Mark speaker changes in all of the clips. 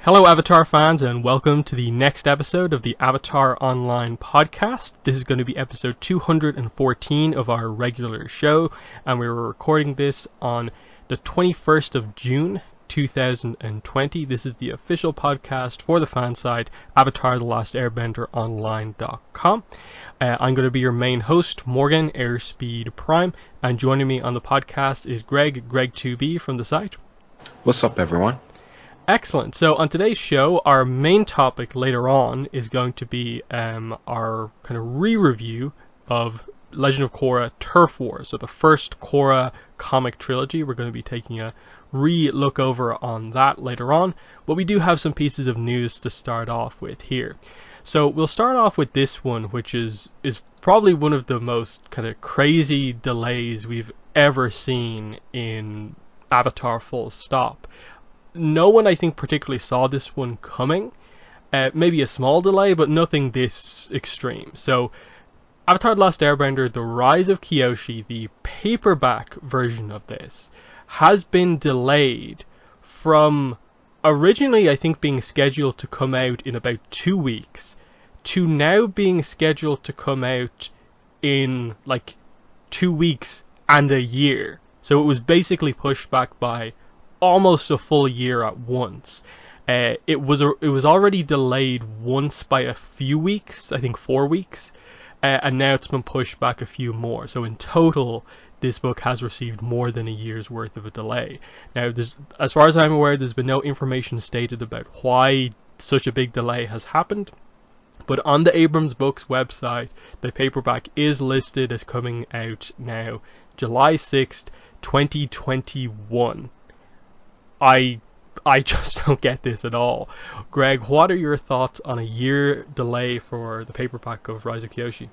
Speaker 1: Hello Avatar fans, and welcome to the next episode of the Avatar Online podcast. This is going to be episode 214 of our regular show, and we were recording this on the 21st of June 2020. This is the official podcast for the fan site, Avatar The Last Airbender Online.com. I'm going to be your main host, Morgan Airspeed Prime, and joining me on the podcast is Greg2B from the site.
Speaker 2: What's up, everyone?
Speaker 1: Excellent. So on today's show, our main topic later on is going to be our kind of re-review of Legend of Korra Turf Wars, so the first Korra comic trilogy. We're going to be taking a re-look over on that later on, but we do have some pieces of news to start off with here. So we'll start off with this one, which is probably one of the most kind of crazy delays we've ever seen in Avatar full stop. No one, I think, particularly saw this one coming. Maybe a small delay, but nothing this extreme. So, Avatar The Last Airbender, The Rise of Kyoshi, the paperback version of this, has been delayed from originally, I think, being scheduled to come out in about 2 weeks, to now being scheduled to come out in, 2 weeks and a year. So it was basically pushed back by almost a full year at once. It was already delayed once by a few weeks, I think 4 weeks, and now it's been pushed back a few more. So in total, this book has received more than a year's worth of a delay. Now, as far as I'm aware, there's been no information stated about why such a big delay has happened. But on the Abrams Books website, the paperback is listed as coming out now, July 6th, 2021. I just don't get this at all. Greg, what are your thoughts on a year delay for the paperback of Rise of Kyoshi?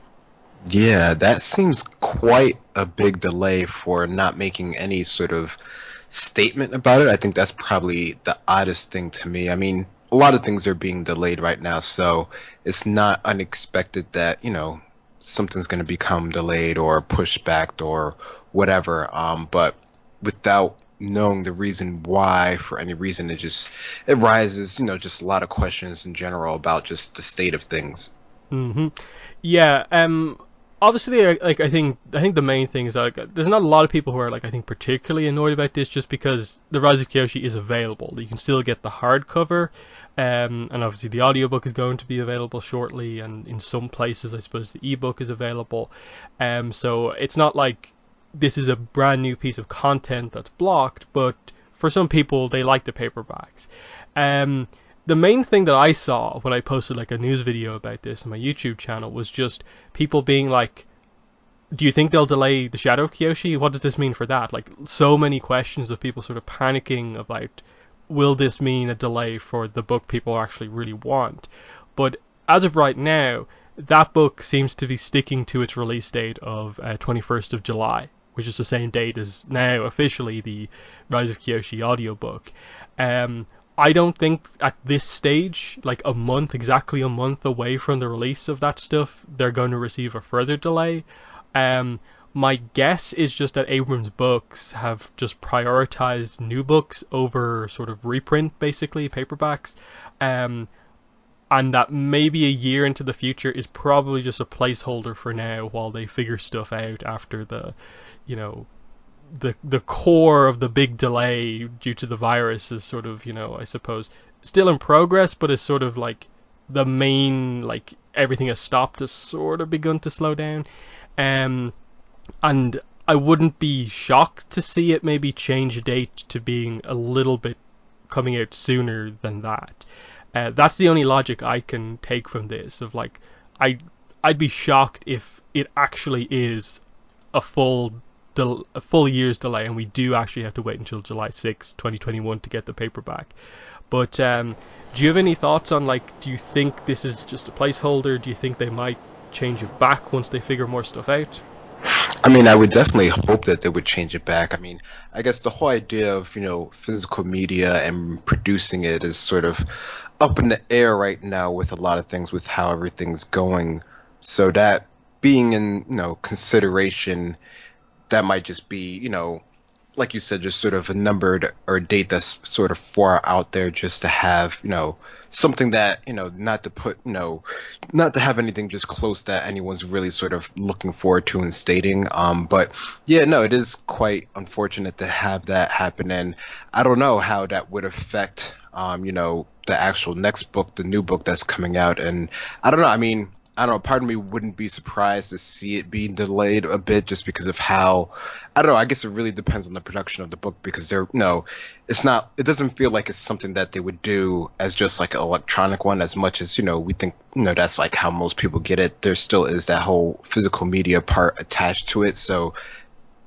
Speaker 2: Yeah, that seems quite a big delay for not making any sort of statement about it. I think that's probably the oddest thing to me. I mean, a lot of things are being delayed right now, so it's not unexpected that, something's going to become delayed or pushed back or whatever. But without knowing the reason why, for any reason, it rises, just a lot of questions in general about just the state of things.
Speaker 1: Yeah. Obviously, I think the main thing is there's not a lot of people who are I think particularly annoyed about this, just because the Rise of Kyoshi is available. You can still get the hardcover, and obviously the audiobook is going to be available shortly, and in some places I suppose the ebook is available. So it's not like this is a brand new piece of content that's blocked, but for some people they like the paperbacks. The main thing that I saw when I posted a news video about this on my YouTube channel was just people being like, do you think they'll delay the Shadow of Kyoshi? What does this mean for that? So many questions of people sort of panicking about, will this mean a delay for the book people actually really want? But as of right now, that book seems to be sticking to its release date of 21st of July, which is the same date as now officially the Rise of Kyoshi audiobook. I don't think at this stage, exactly a month away from the release of that stuff, they're going to receive a further delay. My guess is just that Abrams Books have just prioritized new books over sort of reprint, basically, paperbacks. And that maybe a year into the future is probably just a placeholder for now while they figure stuff out after the core of the big delay due to the virus is sort of, I suppose, still in progress, but is sort of the main, everything has stopped, has sort of begun to slow down. And I wouldn't be shocked to see it maybe change a date to being a little bit coming out sooner than that. That's the only logic I can take from this, of I'd be shocked if it actually is a full year's delay and we do actually have to wait until July 6th, 2021 to get the paperback. But do you have any thoughts on do you think this is just a placeholder? Do you think they might change it back once they figure more stuff out?
Speaker 2: I mean, I would definitely hope that they would change it back. I mean, I guess the whole idea of, physical media and producing it is sort of up in the air right now with a lot of things, with how everything's going. So that being in, consideration, that might just be, like you said, just sort of a numbered or a date that's sort of far out there, just to have, something that, not to put, not to have anything just close that anyone's really sort of looking forward to and stating. But yeah, no, it is quite unfortunate to have that happen, and I don't know how that would affect, the actual next book, the new book that's coming out, and I don't know. I mean, I don't know. Part of me wouldn't be surprised to see it being delayed a bit, just because of how, I don't know. I guess it really depends on the production of the book, because they're no, it's not. It doesn't feel like it's something that they would do as just like an electronic one, as much as we think that's like how most people get it. There still is that whole physical media part attached to it, so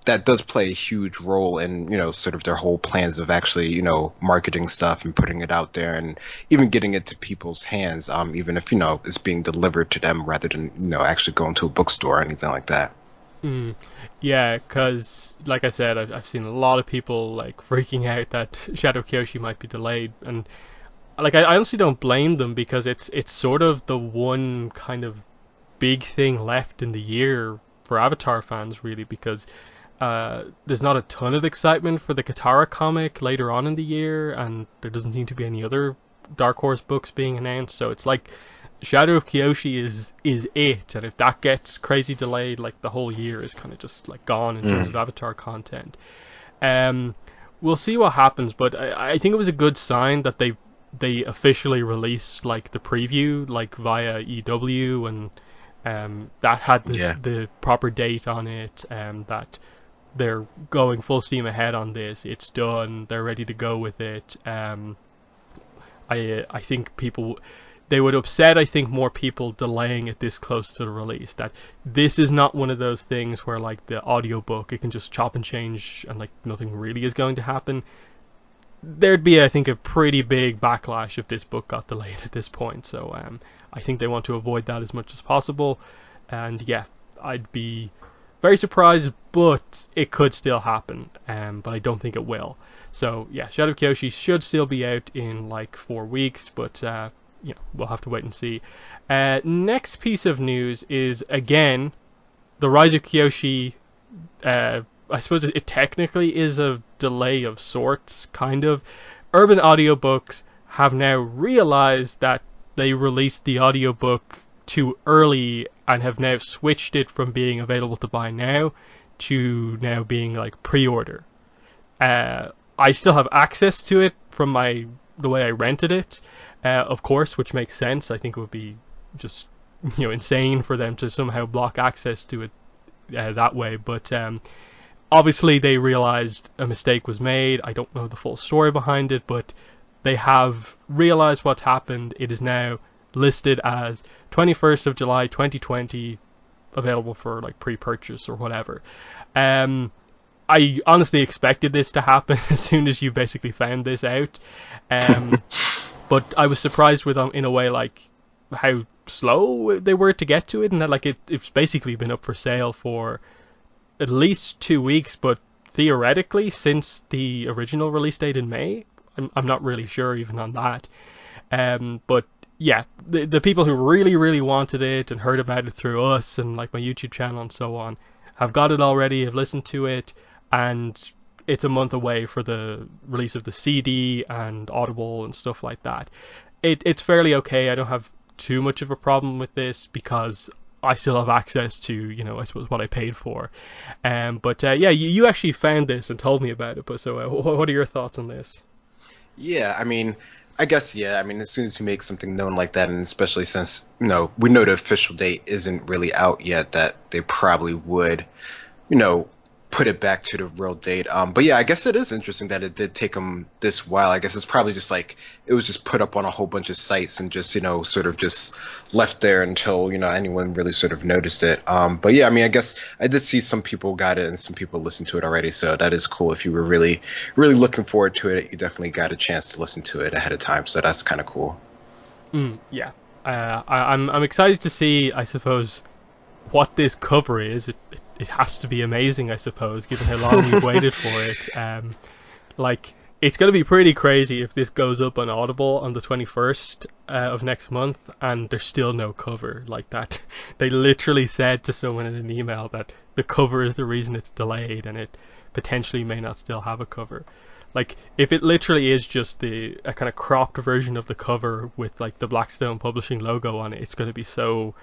Speaker 2: that does play a huge role in sort of their whole plans of actually marketing stuff and putting it out there and even getting it to people's hands, even if it's being delivered to them rather than actually going to a bookstore or anything like that.
Speaker 1: Yeah, because like I said, I've seen a lot of people like freaking out that Shadow Kyoshi might be delayed, and like I honestly don't blame them, because it's sort of the one kind of big thing left in the year for Avatar fans, really, because there's not a ton of excitement for the Katara comic later on in the year, and there doesn't seem to be any other Dark Horse books being announced. So it's like Shadow of Kyoshi is it, and if that gets crazy delayed, like the whole year is kind of just like gone in terms of Avatar content. Um, we'll see what happens, but I think it was a good sign that they officially released like the preview like via EW, and that had
Speaker 2: Yeah.
Speaker 1: the proper date on it, that they're going full steam ahead on this. It's done. They're ready to go with it. I think they would upset, I think, more people delaying it this close to the release. That this is not one of those things where like the audiobook, it can just chop and change and like nothing really is going to happen. There'd be, I think, a pretty big backlash if this book got delayed at this point. So I think they want to avoid that as much as possible. And yeah, I'd be very surprised, but it could still happen. But I don't think it will. So yeah, Shadow of Kyoshi should still be out in like 4 weeks, but we'll have to wait and see. Next piece of news is again the Rise of Kyoshi. I suppose it technically is a delay of sorts, kind of. Urban Audiobooks have now realized that they released the audiobook too early and have now switched it from being available to buy now to now being like pre-order. I still have access to it from the way I rented it, of course, which makes sense. I think it would be just insane for them to somehow block access to it that way, but obviously they realized a mistake was made. I don't know the full story behind it, but they have realized what's happened. It is now listed as 21st of July 2020, available for like pre-purchase or whatever. I honestly expected this to happen as soon as you basically found this out. But I was surprised with in a way like how slow they were to get to it, and that like it's basically been up for sale for at least 2 weeks, but theoretically since the original release date in May. I'm not really sure even on that. But yeah, the people who really, really wanted it and heard about it through us and like my YouTube channel and so on have got it already, have listened to it, and it's a month away for the release of the CD and Audible and stuff like that. It's fairly okay. I don't have too much of a problem with this because I still have access to, I suppose what I paid for. But yeah, you actually found this and told me about it. But so, what are your thoughts on this?
Speaker 2: Yeah, I mean, I guess, yeah. I mean, as soon as you make something known like that, and especially since, we know the official date isn't really out yet, that they probably would, put it back to the real date. But yeah, I guess it is interesting that it did take them this while. I guess it's probably just like it was just put up on a whole bunch of sites and just sort of just left there until anyone really sort of noticed it. But yeah, I mean, I guess I did see some people got it and some people listened to it already, so that is cool. If you were really really looking forward to it, you definitely got a chance to listen to it ahead of time, so that's kind of cool.
Speaker 1: Yeah, I'm excited to see, I suppose, what this cover is. It has to be amazing, I suppose, given how long we've waited for it. Like, it's going to be pretty crazy if this goes up on Audible on the 21st of next month and there's still no cover like that. They literally said to someone in an email that the cover is the reason it's delayed, and it potentially may not still have a cover. Like, if it literally is just a kind of cropped version of the cover with like the Blackstone Publishing logo on it, it's going to be so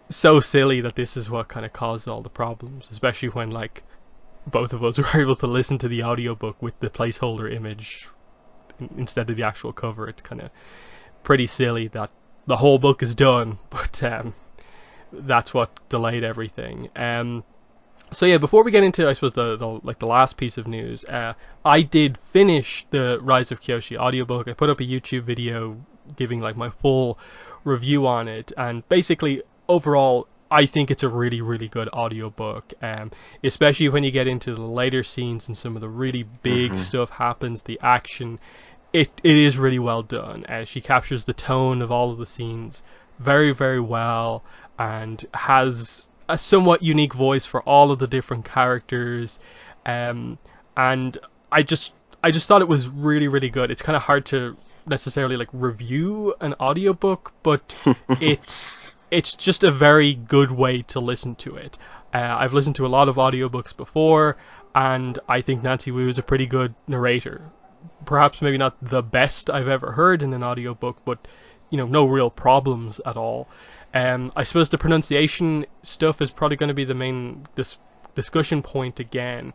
Speaker 1: silly that this is what kind of caused all the problems, especially when like both of us were able to listen to the audiobook with the placeholder image instead of the actual cover. It's kind of pretty silly that the whole book is done, but that's what delayed everything. So yeah, before we get into, I suppose, the last piece of news, I did finish the Rise of Kyoshi audiobook. I put up a YouTube video giving like my full review on it, and basically overall I think it's a really, really good audiobook, especially when you get into the later scenes and some of the really big stuff happens, the action. It is really well done. She captures the tone of all of the scenes very, very well, and has a somewhat unique voice for all of the different characters, and I just thought it was really, really good. It's kind of hard to necessarily like review an audiobook, but it's just a very good way to listen to it. I've listened to a lot of audiobooks before, and I think Nancy Wu is a pretty good narrator. Perhaps maybe not the best I've ever heard in an audiobook, but no real problems at all. I suppose the pronunciation stuff is probably going to be the main discussion point again.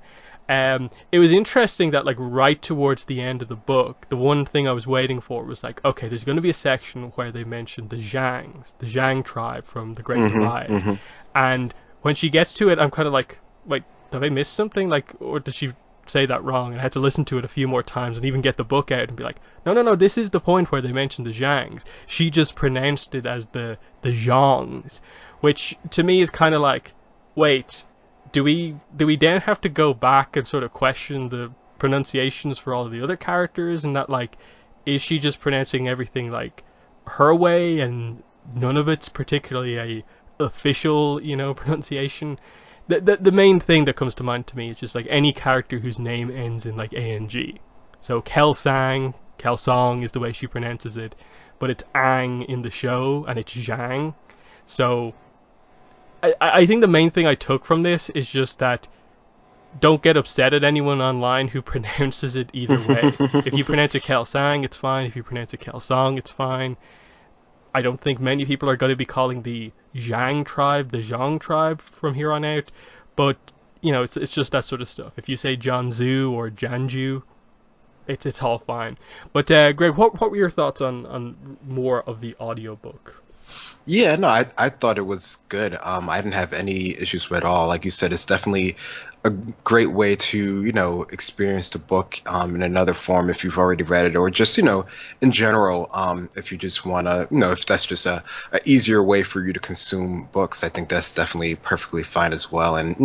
Speaker 1: It was interesting that like right towards the end of the book, the one thing I was waiting for was like, okay, there's going to be a section where they mention the Zhang tribe from the Great Divide. And when she gets to it, I'm kind of like, wait, did I miss something? Like, or did she say that wrong? And I had to listen to it a few more times and even get the book out and be like, no, this is the point where they mention the Zhangs. She just pronounced it as the Zhangs, which to me is kind of like, wait, do we then have to go back and sort of question the pronunciations for all of the other characters, and that like, is she just pronouncing everything like her way and none of it's particularly a official pronunciation? The main thing that comes to mind to me is just like any character whose name ends in like ang. So Kelsang is the way she pronounces it, but it's ang in the show and it's Zhang. So I think the main thing I took from this is just that don't get upset at anyone online who pronounces it either way. If you pronounce it Kelsang, it's fine. If you pronounce it Kelsong, it's fine. I don't think many people are going to be calling the Zhang tribe the Zhang tribe from here on out, but it's just that sort of stuff. If you say Jianzhu or Janju, it's all fine. But Greg, what were your thoughts on more of the audiobook?
Speaker 2: Yeah, no, I thought it was good. I didn't have any issues with it at all. Like you said, it's definitely a great way to, experience the book in another form if you've already read it, or just, in general, if you just want to, if that's just a easier way for you to consume books, I think that's definitely perfectly fine as well. And,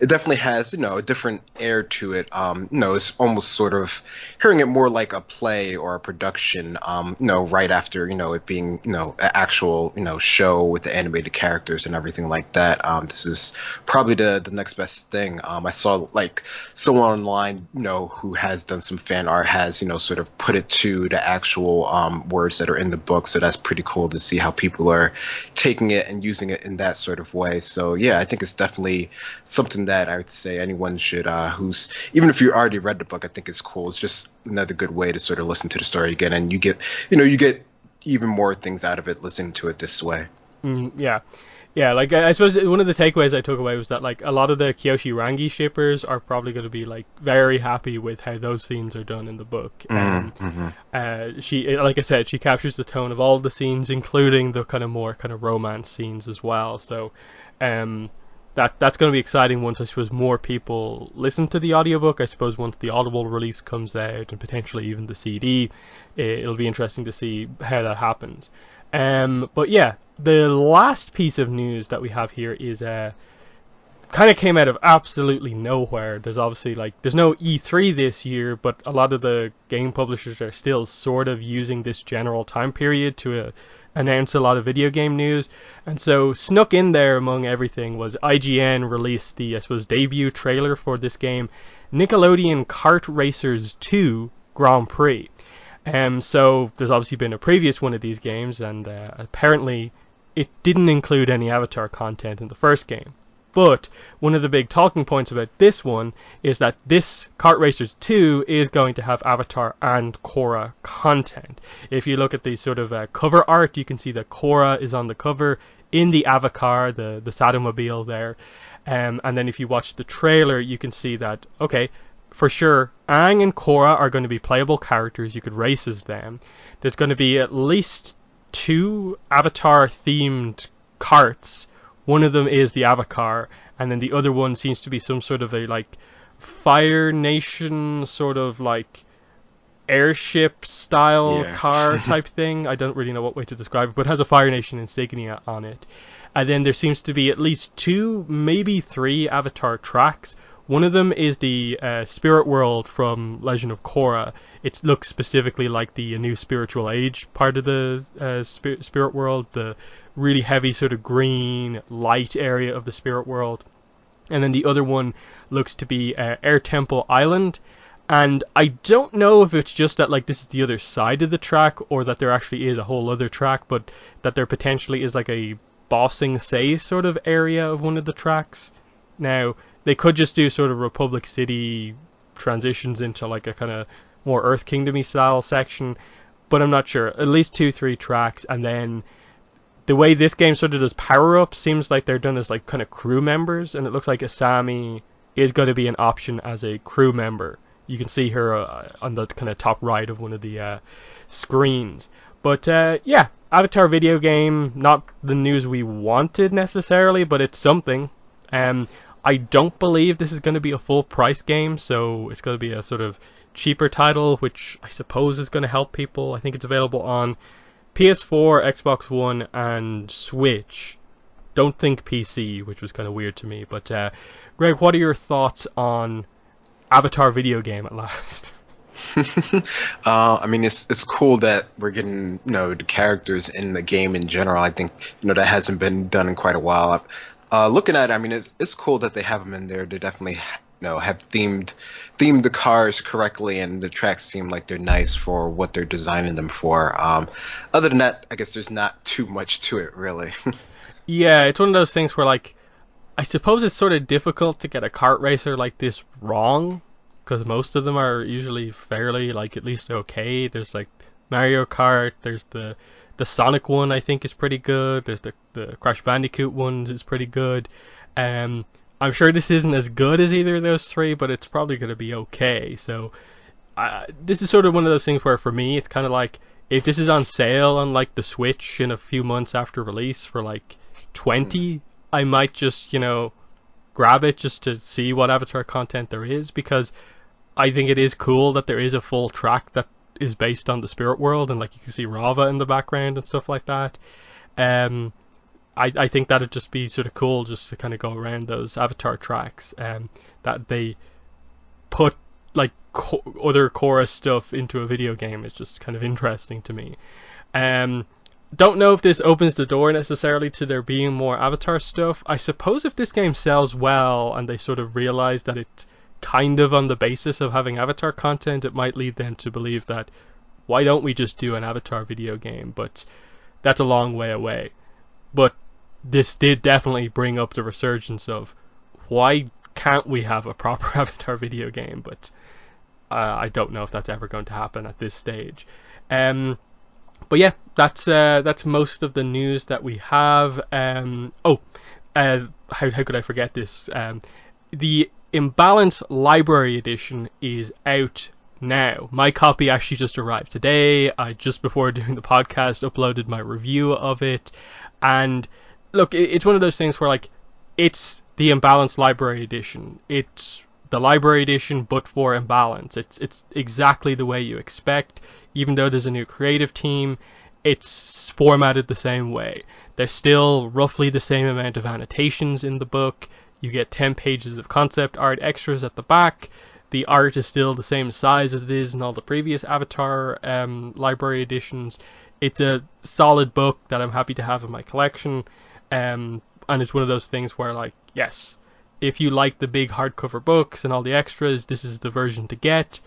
Speaker 2: it definitely has, a different air to it. It's almost sort of hearing it more like a play or a production, right after, it being, an actual, show with the animated characters and everything like that. This is probably the next best thing. I saw like someone online, who has done some fan art has, sort of put it to the actual words that are in the book. So that's pretty cool to see how people are taking it and using it in that sort of way. So yeah, I think it's definitely something that I would say anyone should, who's, even if you already read the book, I think it's cool. It's just another good way to sort of listen to the story again, and you get even more things out of it listening to it this way.
Speaker 1: Yeah, like I suppose one of the takeaways I took away was that like a lot of the Kyoshi Rangi shippers are probably going to be like very happy with how those scenes are done in the book. She, like I said, she captures the tone of all the scenes, including the kind of more kind of romance scenes as well. So that's going to be exciting once, I suppose, more people listen to the audiobook. I suppose once the Audible release comes out and potentially even the CD, it'll be interesting to see how that happens. But yeah, the last piece of news that we have here is kind of came out of absolutely nowhere. There's obviously there's no E3 this year, but a lot of the game publishers are still sort of using this general time period to announce a lot of video game news. And so snuck in there among everything was IGN released the, I suppose, debut trailer for this game, Nickelodeon Kart Racers 2 Grand Prix. So there's obviously been a previous one of these games, and apparently it didn't include any Avatar content in the first game. But one of the big talking points about this one is that this Kart Racers 2 is going to have Avatar and Korra content. If you look at the sort of cover art, you can see that Korra is on the cover in the Avatar, the Satomobile there. And then if you watch the trailer, you can see that, okay, for sure, Aang and Korra are going to be playable characters. You could race as them. There's going to be at least 2 Avatar-themed karts. One of them is the Avatar, and then the other one seems to be some sort of a like Fire Nation sort of like airship style car type thing. I don't really know what way to describe it, but it has a Fire Nation insignia on it. And then there seems to be at least 2, maybe 3 Avatar tracks. One of them is the Spirit World from Legend of Korra. It looks specifically like the New Spiritual Age part of the Spirit World, the really heavy sort of green light area of the Spirit World. And then the other one looks to be Air Temple Island. And I don't know if it's just that like this is the other side of the track, or that there actually is a whole other track, but that there potentially is like a Bossing Say sort of area of one of the tracks. Now, they could just do sort of Republic City transitions into like a kind of more Earth Kingdom-y style section, but I'm not sure. At least 2-3 tracks, and then the way this game sort of does power-ups seems like they're done as like kind of crew members, and it looks like Asami is going to be an option as a crew member. You can see her on the kind of top right of one of the screens. But yeah, Avatar video game, not the news we wanted necessarily, but it's something. I don't believe this is going to be a full price game, so it's going to be a sort of cheaper title, which I suppose is going to help people. I think it's available on PS4, Xbox One, and Switch. Don't think PC, which was kind of weird to me. But Greg, what are your thoughts on Avatar video game at last?
Speaker 2: I mean, it's cool that we're getting, the characters in the game in general. I think, that hasn't been done in quite a while. Looking at it, I mean, it's cool that they have them in there. They definitely, have themed the cars correctly, and the tracks seem like they're nice for what they're designing them for. Other than that, I guess there's not too much to it, really.
Speaker 1: Yeah, it's one of those things where, like, I suppose it's sort of difficult to get a kart racer like this wrong, because most of them are usually fairly, like, at least okay. There's, like, Mario Kart, there's the Sonic one I think is pretty good, there's the Crash Bandicoot one is pretty good. I'm sure this isn't as good as either of those 3, but it's probably going to be okay. So this is sort of one of those things where for me it's kind of like, if this is on sale on like the Switch in a few months after release for like 20, I might just, grab it just to see what Avatar content there is, because I think it is cool that there is a full track that is based on the Spirit World, and like you can see Rava in the background and stuff like that. I think that'd just be sort of cool just to kind of go around those Avatar tracks, that they put like other Korra stuff into a video game is just kind of interesting to me. Don't know if this opens the door necessarily to there being more Avatar stuff. I suppose if this game sells well and they sort of realize that it's kind of on the basis of having Avatar content, it might lead them to believe that, why don't we just do an Avatar video game? But that's a long way away. But this did definitely bring up the resurgence of, why can't we have a proper Avatar video game? But I don't know if that's ever going to happen at this stage. But yeah, that's most of the news that we have. How could I forget this? The Imbalance Library Edition is out now. My copy actually just arrived today. I just before doing the podcast uploaded my review of it, and look, it's one of those things where like, it's the Imbalance Library Edition. It's the Library Edition, but for Imbalance. It's exactly the way you expect. Even though there's a new creative team, it's formatted the same way. There's still roughly the same amount of annotations in the book. You get 10 pages of concept art extras at the back. The art is still the same size as it is in all the previous Avatar library editions. It's a solid book that I'm happy to have in my collection. And it's one of those things where, like, yes, if you like the big hardcover books and all the extras, this is the version to get.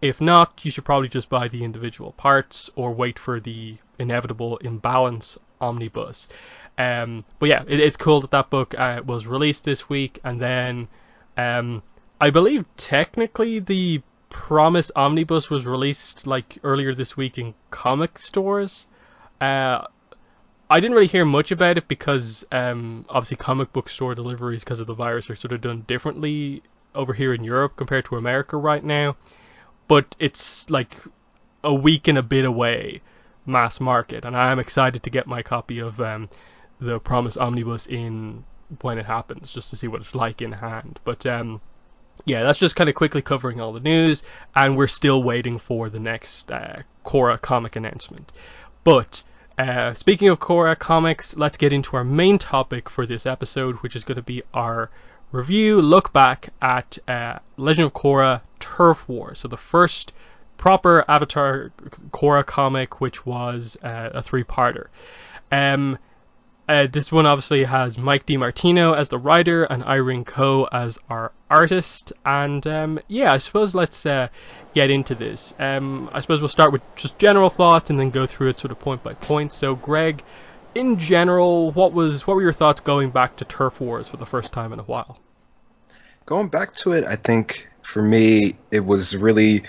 Speaker 1: If not, you should probably just buy the individual parts or wait for the inevitable Imbalance omnibus. But yeah, it's cool that that book was released this week, and then I believe technically the Promise omnibus was released like earlier this week in comic stores. Uh, I didn't really hear much about it because obviously comic book store deliveries because of the virus are sort of done differently over here in Europe compared to America right now. But it's like a week and a bit away, mass market, and I am excited to get my copy of the Promise Omnibus in when it happens, just to see what it's like in hand. But yeah, that's just kind of quickly covering all the news, and we're still waiting for the next Korra comic announcement. But speaking of Korra comics, let's get into our main topic for this episode, which is going to be our review, look back at Legend of Korra Turf War. So the first proper Avatar Korra comic, which was a three-parter. This one obviously has Mike DiMartino as the writer and Irene Coe as our artist. And yeah, I suppose let's get into this. I suppose we'll start with just general thoughts and then go through it sort of point by point. So Greg, in general, what were your thoughts going back to Turf Wars for the first time in a while?
Speaker 2: Going back to it, I think for me it was really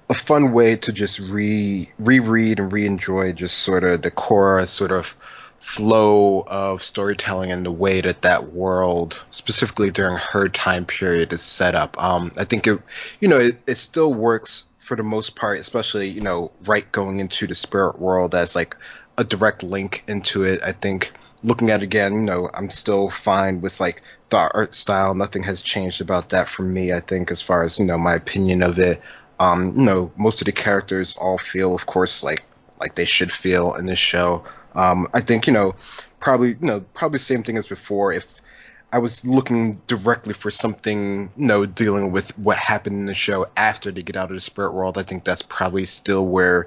Speaker 2: a fun way to just reread and re-enjoy just sort of the Korra sort of flow of storytelling and the way that that world, specifically during her time period, is set up. I think it still works for the most part, especially right going into the spirit world as like a direct link into it. I think looking at it again, I'm still fine with like the art style. Nothing has changed about that for me. I think as far as my opinion of it, most of the characters all feel, of course, like they should feel in this show. I think probably same thing as before. If I was looking directly for something, dealing with what happened in the show after they get out of the spirit world, I think that's probably still where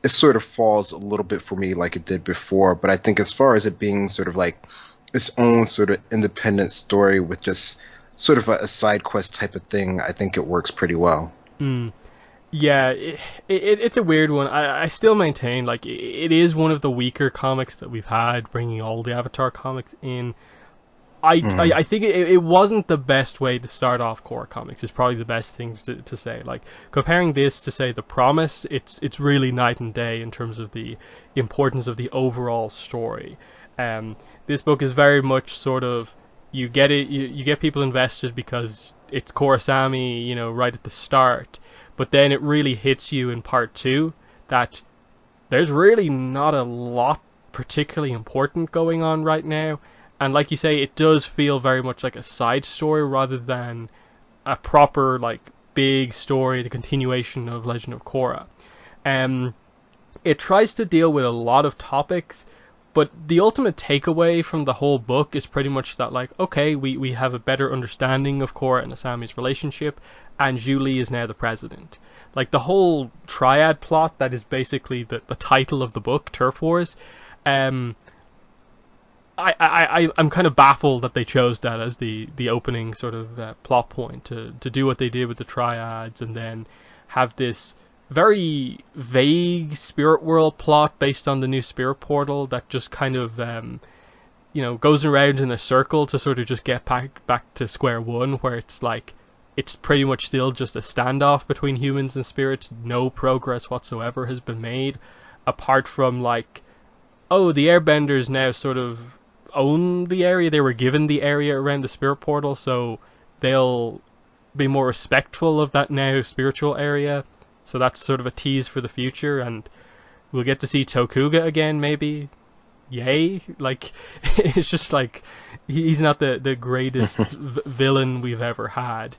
Speaker 2: it sort of falls a little bit for me like it did before. But I think as far as it being sort of like its own sort of independent story with just sort of a side quest type of thing, I think it works pretty well.
Speaker 1: Yeah, it's a weird one. I still maintain like it is one of the weaker comics that we've had, bringing all the Avatar comics in. I think it wasn't the best way to start off Korra comics. It's probably the best thing to say. Like comparing this to say The Promise, it's really night and day in terms of the importance of the overall story. This book is very much sort of you get it, you get people invested because it's Korrasami, right at the start. But then it really hits you in part two that there's really not a lot particularly important going on right now. And like you say, it does feel very much like a side story rather than a proper, like, big story, the continuation of Legend of Korra. It tries to deal with a lot of topics, but the ultimate takeaway from the whole book is pretty much that, like, okay, we have a better understanding of Korra and Asami's relationship, and Julie is now the president. Like, the whole triad plot that is basically the title of the book, Turf Wars, I'm kind of baffled that they chose that as the opening sort of plot point to do what they did with the triads and then have this very vague spirit world plot based on the new spirit portal that just kind of goes around in a circle to sort of just get back to square one, where it's like it's pretty much still just a standoff between humans and spirits. No progress whatsoever has been made apart from like, oh, the Airbenders now sort of own the area. They were given the area around the spirit portal, so they'll be more respectful of that now spiritual area. So that's sort of a tease for the future, and we'll get to see Tokuga again, maybe. Yay! Like, it's just like he's not the greatest villain we've ever had,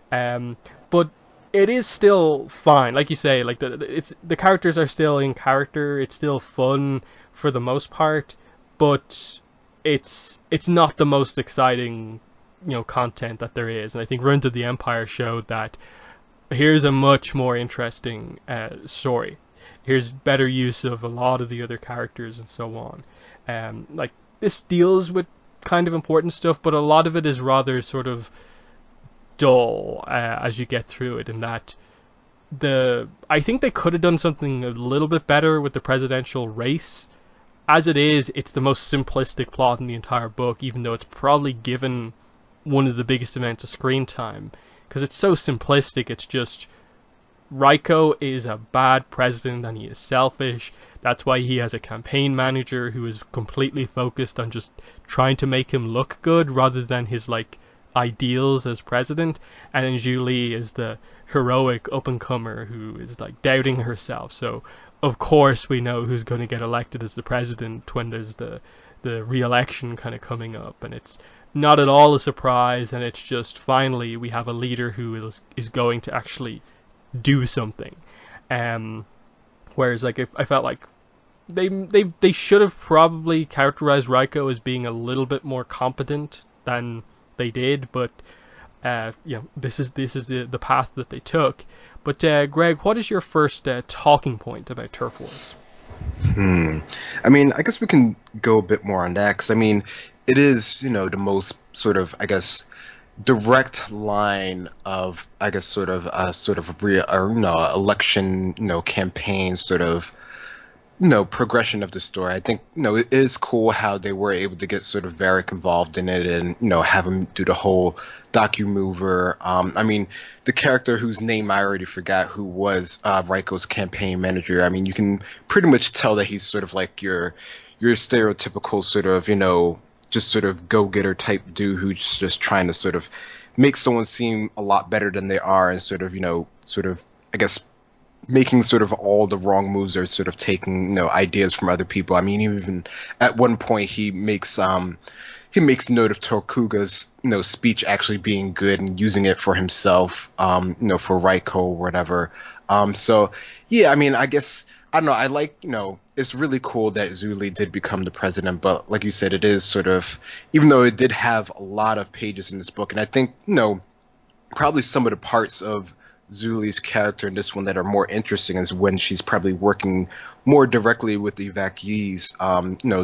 Speaker 1: but it is still fine. Like you say, like the characters are still in character. It's still fun for the most part, but it's not the most exciting content that there is. And I think Ruins of the Empire showed that here's a much more interesting story. Here's better use of a lot of the other characters and so on. Like, this deals with kind of important stuff, but a lot of it is rather sort of dull as you get through it, in that I think they could have done something a little bit better with the presidential race. As it is, it's the most simplistic plot in the entire book, even though it's probably given one of the biggest amounts of screen time. Because it's so simplistic, it's just Raiko is a bad president and he is selfish. That's why he has a campaign manager who is completely focused on just trying to make him look good rather than his like ideals as president. And then Julie is the heroic up and comer who is like doubting herself. So of course we know who's going to get elected as the president when there's the re-election kind of coming up, and it's not at all a surprise, and it's just finally we have a leader who is going to actually do something. Whereas like if I felt like they should have probably characterized Raiko as being a little bit more competent than they did, but this is the path that they took. But Greg, what is your first talking point about Turf Wars?
Speaker 2: I mean, I guess we can go a bit more on that, because I mean, it is, the most sort of, I guess, direct line of, I guess, sort of election, campaign sort of, progression of the story. I think, it is cool how they were able to get sort of Varric involved in it and, have him do the whole docu-mover. I mean, the character whose name I already forgot, who was Raiko's campaign manager, I mean, you can pretty much tell that he's sort of like your stereotypical sort of, just sort of go-getter type dude who's just trying to sort of make someone seem a lot better than they are, and sort of, I guess, making sort of all the wrong moves, or sort of taking, ideas from other people. I mean, even at one point he makes note of Tokuga's, speech actually being good and using it for himself, for Raiko or whatever. So yeah, I mean, I guess, I don't know, I like, it's really cool that Zuli did become the president, but like you said, it is sort of, even though it did have a lot of pages in this book, and I think, probably some of the parts of Zuli's character in this one that are more interesting is when she's probably working more directly with the evacuees,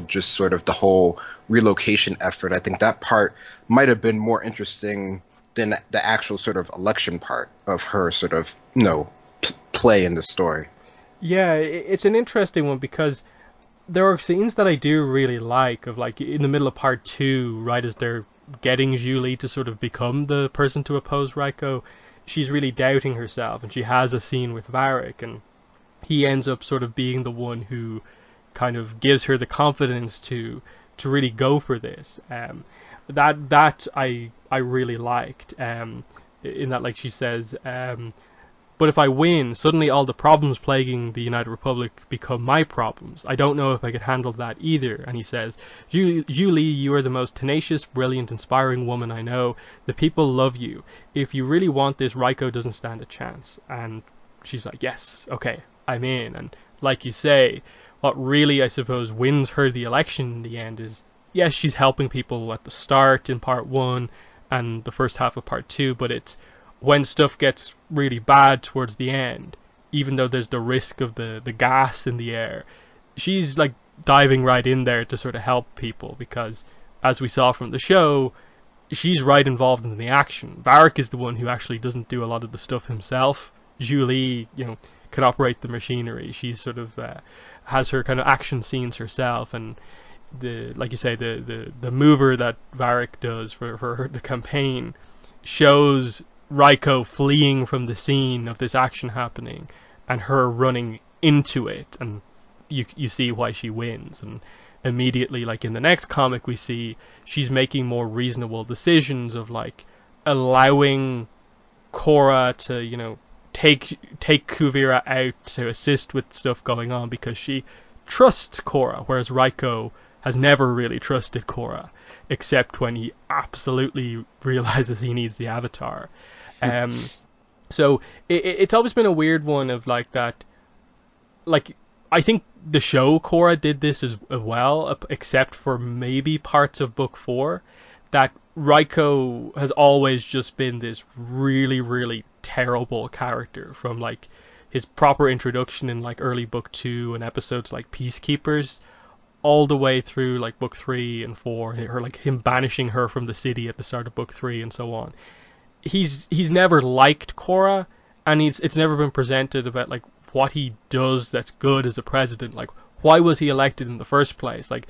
Speaker 2: just sort of the whole relocation effort. I think that part might have been more interesting than the actual sort of election part of her sort of, play in the story.
Speaker 1: Yeah, it's an interesting one because there are scenes that I do really like, of like in the middle of part 2, right as they're getting Julie to sort of become the person to oppose Raiko, she's really doubting herself, and she has a scene with Varric, and he ends up sort of being the one who kind of gives her the confidence to really go for this. That I really liked. In that, like she says, but if I win, suddenly all the problems plaguing the United Republic become my problems. I don't know if I could handle that either. And he says, Julie, you are the most tenacious, brilliant, inspiring woman I know. The people love you. If you really want this, Raiko doesn't stand a chance. And she's like, yes, okay, I'm in. And like you say, what really, I suppose, wins her the election in the end is, yes, she's helping people at the start in part 1 and the first half of part 2, but it's when stuff gets really bad towards the end, even though there's the risk of the gas in the air, she's like diving right in there to sort of help people, because as we saw from the show, she's right involved in the action. Varric is the one who actually doesn't do a lot of the stuff himself. Julie, can operate the machinery. She sort of has her kind of action scenes herself, and like you say, the mover that Varric does for the campaign shows Raiko fleeing from the scene of this action happening and her running into it, and you see why she wins. And immediately, like in the next comic, we see she's making more reasonable decisions of like allowing Korra to take Kuvira out to assist with stuff going on because she trusts Korra, whereas Raiko has never really trusted Korra except when he absolutely realizes he needs the Avatar. So it's always been a weird one of like that. Like, I think the show Korra did this as well, except for maybe parts of book 4, that Raiko has always just been this really, really terrible character from like his proper introduction in like early book 2 and episodes like Peacekeepers, all the way through like book 3 and 4, or like him banishing her from the city at the start of book 3 and so on. He's never liked Korra, and it's never been presented about like what he does that's good as a president. Like, why was he elected in the first place? Like,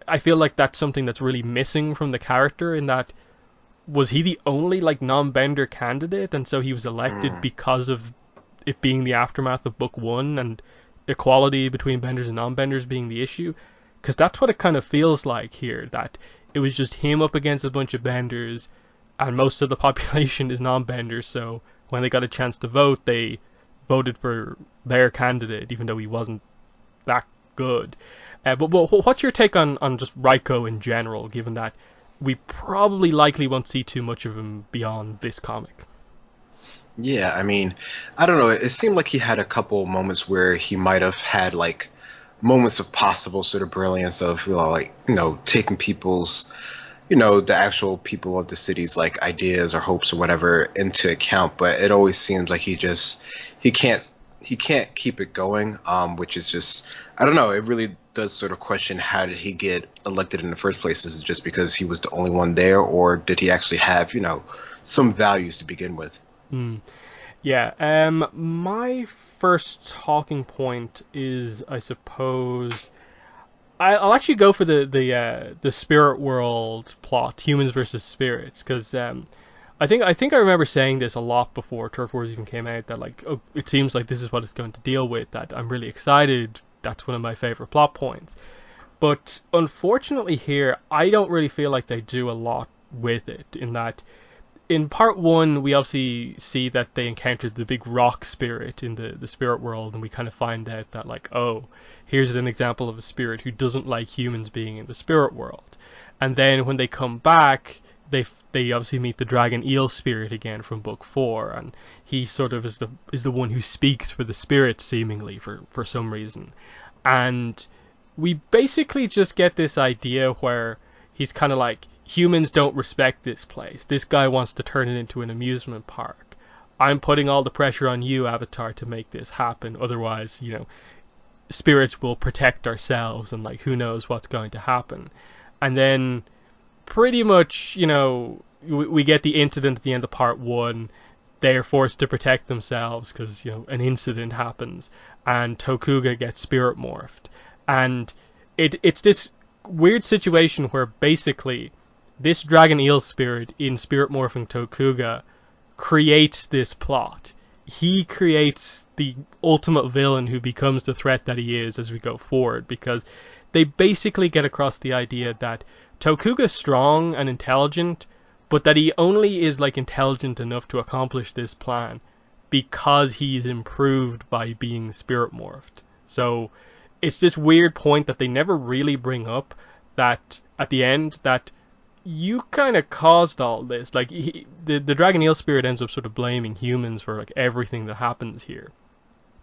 Speaker 1: I feel like that's something that's really missing from the character, in that was he the only like non-bender candidate, and so he was elected
Speaker 2: Mm.
Speaker 1: because of it being the aftermath of book one and equality between benders and non-benders being the issue? Because that's what it kind of feels like here, that it was just him up against a bunch of benders, and most of the population is non-benders, so when they got a chance to vote, they voted for their candidate, even though he wasn't that good. But what's your take on just Raiko in general, given that we probably likely won't see too much of him beyond this comic?
Speaker 2: Yeah, I mean, I don't know. It seemed like he had a couple moments where he might have had like moments of possible sort of brilliance of, like, taking people's, the actual people of the city's like ideas or hopes or whatever into account. But it always seems like he can't he can't keep it going, which is just, I don't know. It really does sort of question, how did he get elected in the first place? Is it just because he was the only one there, or did he actually have, some values to begin with?
Speaker 1: Hmm. Yeah. My first talking point is, I suppose, I'll actually go for the spirit world plot, humans versus spirits, because I think I remember saying this a lot before Turf Wars even came out, that like, oh, it seems like this is what it's going to deal with. That I'm really excited. That's one of my favorite plot points. But unfortunately here, I don't really feel like they do a lot with it. In that, in part one, we obviously see that they encountered the big rock spirit in the spirit world, and we kind of find out that, like, oh, here's an example of a spirit who doesn't like humans being in the spirit world. And then when they come back, they obviously meet the dragon eel spirit again from book four, and he sort of is the one who speaks for the spirits, seemingly, for some reason. And we basically just get this idea where he's kind of like, humans don't respect this place. This guy wants to turn it into an amusement park. I'm putting all the pressure on you, Avatar, to make this happen. Otherwise, spirits will protect ourselves, and like, who knows what's going to happen. And then pretty much, we get the incident at the end of part one. They're forced to protect themselves because, an incident happens, and Tokuga gets spirit morphed. And it's this weird situation where basically this dragon eel spirit in spirit morphing Tokuga creates this plot. He creates the ultimate villain who becomes the threat that he is as we go forward, because they basically get across the idea that Tokuga's strong and intelligent, but that he only is like intelligent enough to accomplish this plan because he's improved by being spirit morphed. So it's this weird point that they never really bring up, that at the end, that you kind of caused all this. Like, the dragon eel spirit ends up sort of blaming humans for like everything that happens here,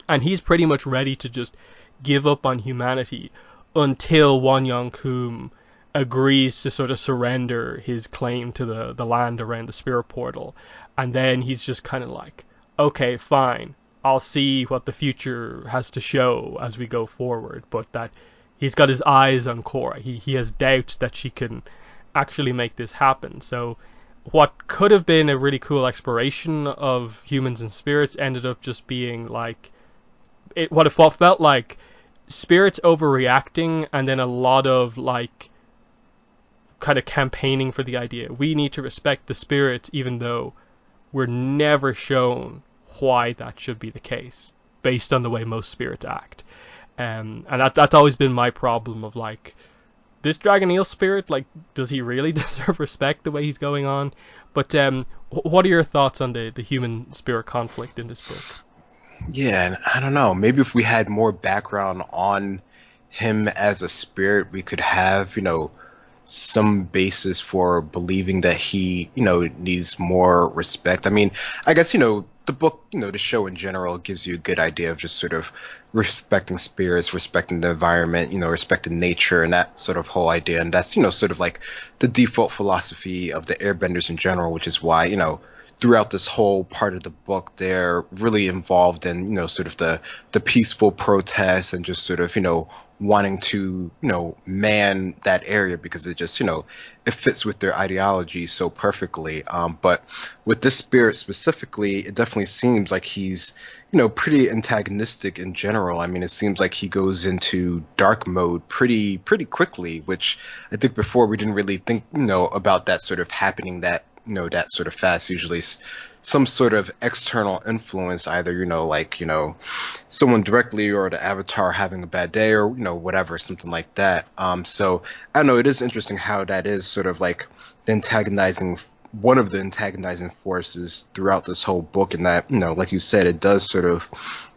Speaker 1: and he's pretty much ready to just give up on humanity until Wanyang Kum agrees to sort of surrender his claim to the land around the spirit portal. And then he's just kind of like, okay, fine, I'll see what the future has to show as we go forward. But that he's got his eyes on Korra. He has doubts that she can actually make this happen. So what could have been a really cool exploration of humans and spirits ended up just being like, what felt like spirits overreacting, and then a lot of like kind of campaigning for the idea we need to respect the spirits, even though we're never shown why that should be the case based on the way most spirits act. And that's always been my problem of like, this dragon eel spirit, like, does he really deserve respect the way he's going on? But what are your thoughts on the human spirit conflict in this book?
Speaker 2: Yeah, and I don't know. Maybe if we had more background on him as a spirit, we could have, some basis for believing that he, needs more respect. I mean, I guess, the book, the show in general gives you a good idea of just sort of respecting spirits, respecting the environment, respecting nature and that sort of whole idea. And that's, sort of like the default philosophy of the airbenders in general, which is why, throughout this whole part of the book, they're really involved in, sort of the peaceful protests and just sort of, wanting to, man that area because it just, it fits with their ideology so perfectly. But with this spirit specifically, it definitely seems like he's, pretty antagonistic in general. I mean, it seems like he goes into dark mode pretty quickly, which I think before we didn't really think, about that sort of happening that sort of fast. Usually some sort of external influence, either, someone directly or the avatar having a bad day or, whatever, something like that. So I don't know, it is interesting how that is sort of like the antagonizing one of the antagonizing forces throughout this whole book, and that, like you said, it does sort of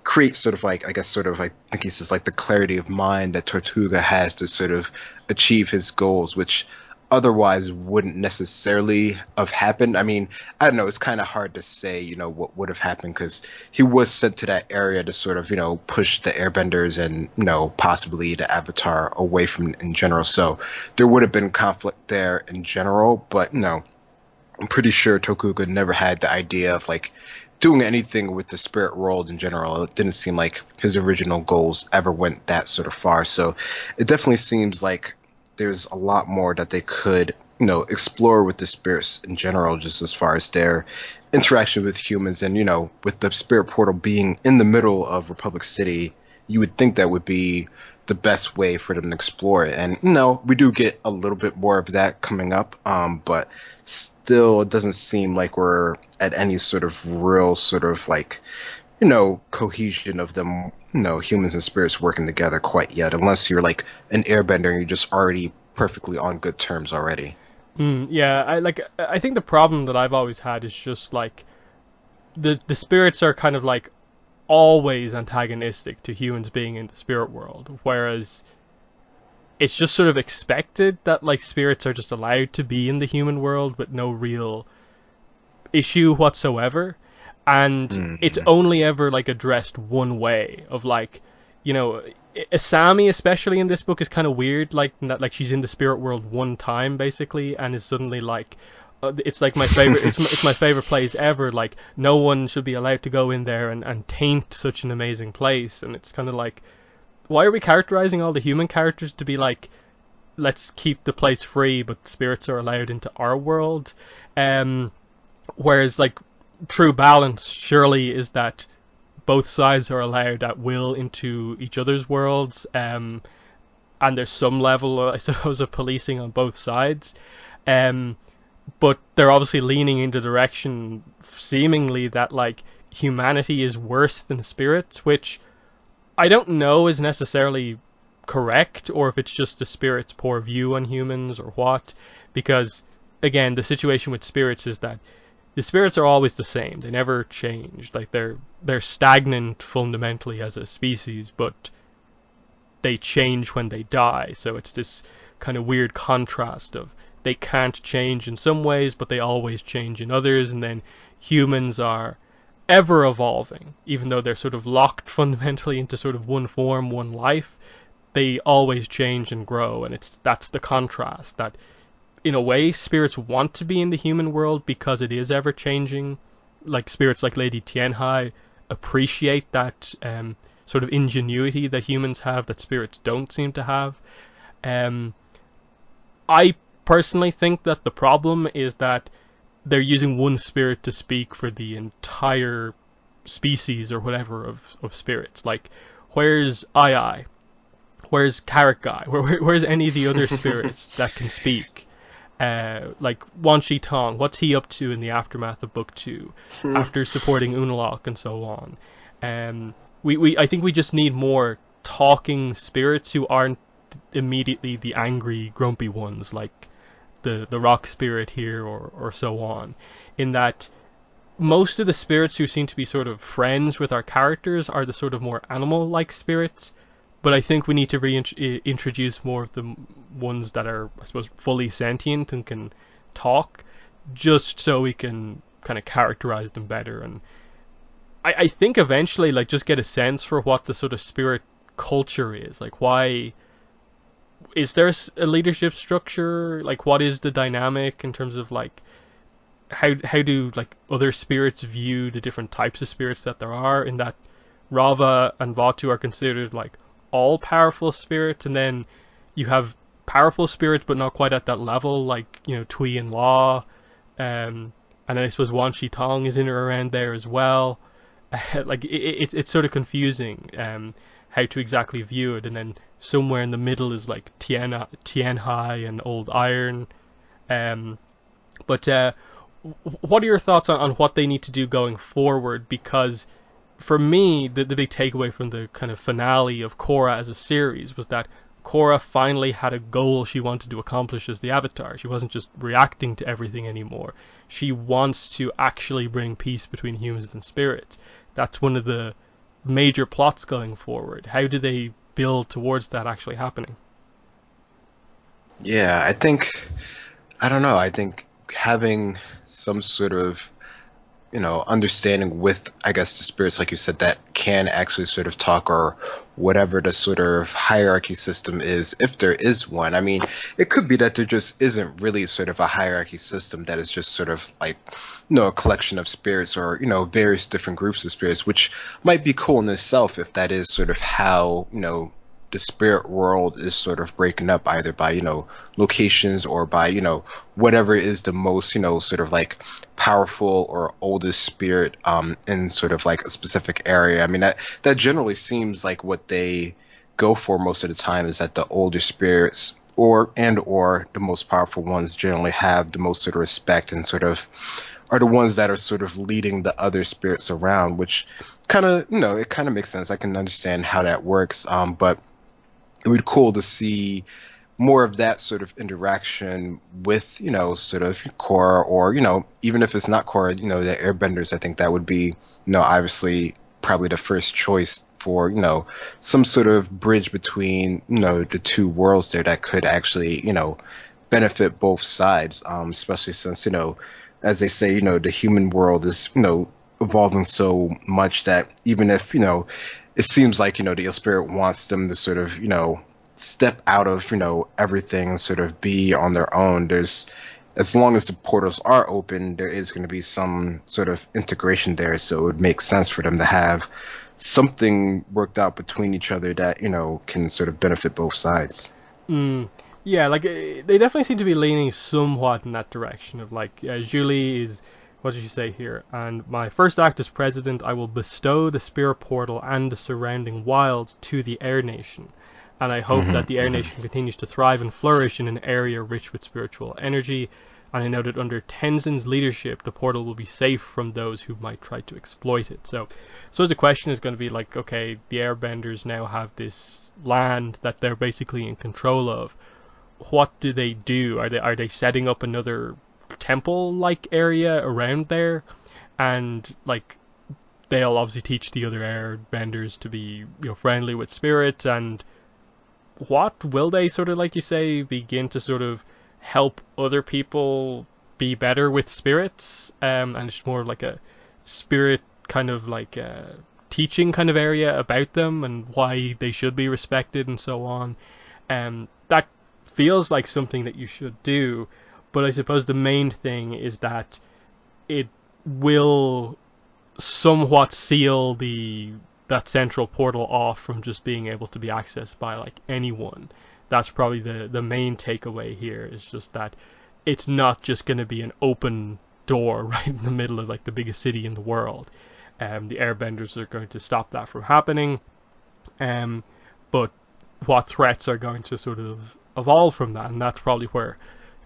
Speaker 2: create sort of like, I guess, sort of, I think he says, like the clarity of mind that Tortuga has to sort of achieve his goals, which otherwise wouldn't necessarily have happened. I mean, I don't know, it's kind of hard to say, what would have happened, because he was sent to that area to sort of, push the airbenders and, possibly the avatar away from in general. So there would have been conflict there in general, but I'm pretty sure Tokuga never had the idea of like doing anything with the spirit world in general. It didn't seem like his original goals ever went that sort of far. So it definitely seems like there's a lot more that they could, explore with the spirits in general, just as far as their interaction with humans. And, with the spirit portal being in the middle of Republic City, you would think that would be the best way for them to explore it. And, we do get a little bit more of that coming up, but still it doesn't seem like we're at any sort of real sort of like, cohesion of them, humans and spirits working together quite yet, unless you're like an airbender and you're just already perfectly on good terms already.
Speaker 1: Yeah, I think the problem that I've always had is just like the spirits are kind of like always antagonistic to humans being in the spirit world, whereas it's just sort of expected that like spirits are just allowed to be in the human world with no real issue whatsoever, and it's only ever like addressed one way of like, Asami especially in this book is kind of weird, like that, like she's in the spirit world one time basically and is suddenly like, it's like my favorite it's my favorite place ever, like no one should be allowed to go in there and taint such an amazing place. And it's kind of like, why are we characterizing all the human characters to be like, let's keep the place free but spirits are allowed into our world? Whereas like true balance surely is that both sides are allowed at will into each other's worlds, and there's some level, I suppose, of policing on both sides. But they're obviously leaning in the direction, seemingly, that like humanity is worse than spirits, which I don't know is necessarily correct, or if it's just the spirits' poor view on humans or what. Because again, the situation with spirits is that the spirits are always the same. They never change. Like they're stagnant fundamentally as a species, but they change when they die. So it's this kind of weird contrast of they can't change in some ways, but they always change in others. And then humans are ever evolving, even though they're sort of locked fundamentally into sort of one form, one life. They always change and grow, and that's the contrast that, in a way, spirits want to be in the human world because it is ever changing. Like spirits like Lady Tianhai appreciate that sort of ingenuity that humans have that spirits don't seem to have. I personally think that the problem is that they're using one spirit to speak for the entire species or whatever of spirits. Like, where's Ai? Where's Carrot Guy? Where's any of the other spirits that can speak? Like Wan Shi Tong, what's he up to in the aftermath of Book 2, after supporting Unalaq and so on? I think we just need more talking spirits who aren't immediately the angry, grumpy ones, like the rock spirit here or so on. In that most of the spirits who seem to be sort of friends with our characters are the sort of more animal-like spirits. But I think we need to reintroduce more of the ones that are, I suppose, fully sentient and can talk, just so we can kind of characterize them better. And I think eventually, like, just get a sense for what the sort of spirit culture is. Like, why is there a leadership structure? Like, what is the dynamic in terms of, like, how do like other spirits view the different types of spirits that there are, in that Rava and Vatu are considered like all powerful spirits, and then you have powerful spirits but not quite at that level, like, you know, Tui and Law, and then I suppose Wan Shi Tong is in or around there as well. Like it's sort of confusing how to exactly view it, and then somewhere in the middle is like Tien Hai and Old Iron. Um, but what are your thoughts on what they need to do going forward? Because for me, the big takeaway from the kind of finale of Korra as a series was that Korra finally had a goal she wanted to accomplish as the Avatar. She wasn't just reacting to everything anymore. She wants to actually bring peace between humans and spirits. That's one of the major plots going forward. How do they build towards that actually happening?
Speaker 2: Yeah, I don't know. I think having some sort of, understanding with, I guess, the spirits, like you said, that can actually sort of talk, or whatever the sort of hierarchy system is, if there is one. I mean, it could be that there just isn't really sort of a hierarchy system, that is just sort of like, a collection of spirits, or, various different groups of spirits, which might be cool in itself if that is sort of how, the spirit world is sort of breaking up, either by, locations, or by, whatever is the most, sort of like powerful or oldest spirit in sort of like a specific area. I mean, that generally seems like what they go for most of the time, is that the older spirits or the most powerful ones generally have the most sort of respect, and sort of are the ones that are sort of leading the other spirits around, which kind of, it kind of makes sense. I can understand how that works. But it would be cool to see more of that sort of interaction with, sort of Korra, or, even if it's not Korra, the Airbenders. I think that would be, obviously probably the first choice for, some sort of bridge between, the two worlds there, that could actually, benefit both sides, especially since, as they say, the human world is, evolving so much that even if, it seems like, the ill spirit wants them to sort of, step out of, everything, and sort of be on their own. As long as the portals are open, there is going to be some sort of integration there. So it would make sense for them to have something worked out between each other that, can sort of benefit both sides.
Speaker 1: Yeah, like they definitely seem to be leaning somewhat in that direction of like, Julie is, what did you say here? And my first act as president, I will bestow the spirit portal and the surrounding wilds to the Air Nation. And I hope that the Air Nation continues to thrive and flourish in an area rich with spiritual energy. And I know that under Tenzin's leadership, the portal will be safe from those who might try to exploit it. So the question is going to be like, okay, the Airbenders now have this land that they're basically in control of. What do they do? Are they setting up another temple-like area around there? And like, they'll obviously teach the other Airbenders to be, friendly with spirits, and what will they sort of, like you say, begin to sort of help other people be better with spirits, and it's more like a spirit kind of like teaching kind of area about them and why they should be respected and so on. That feels like something that you should do, but I suppose the main thing is that it will somewhat seal that central portal off from just being able to be accessed by like anyone. That's probably the main takeaway here, is just that it's not just going to be an open door right in the middle of like the biggest city in the world. The Airbenders are going to stop that from happening. But what threats are going to sort of evolve from that, and that's probably where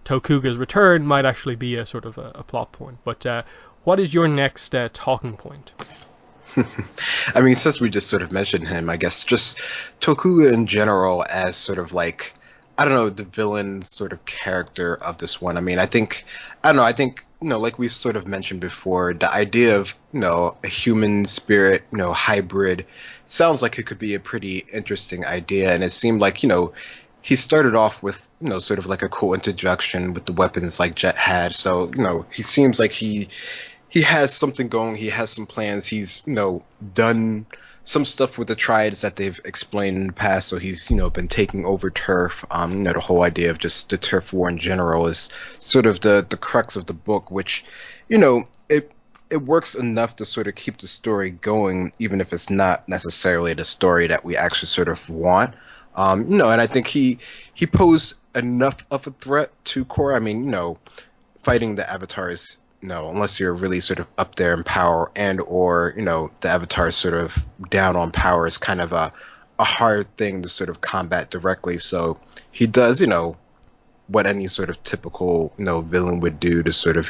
Speaker 1: Tokuga's return might actually be a sort of a plot point. But what is your next talking point?
Speaker 2: I mean, since we just sort of mentioned him, I guess just Tokuga in general as sort of like, I don't know, the villain sort of character of this one. I mean, I think, like we've sort of mentioned before, the idea of, a human spirit, hybrid, sounds like it could be a pretty interesting idea. And it seemed like, he started off with, sort of like a cool introduction with the weapons like Jet had. So, he seems like he has something going. He has some plans. He's, done some stuff with the Triads that they've explained in the past. So he's, been taking over turf. The whole idea of just the turf war in general is sort of the crux of the book, which, it works enough to sort of keep the story going, even if it's not necessarily the story that we actually sort of want. And I think he posed enough of a threat to Korra. I mean, fighting the Avatars, unless you're really sort of up there in power and or, the Avatar is sort of down on power, is kind of a hard thing to sort of combat directly. So he does, what any sort of typical, villain would do to sort of,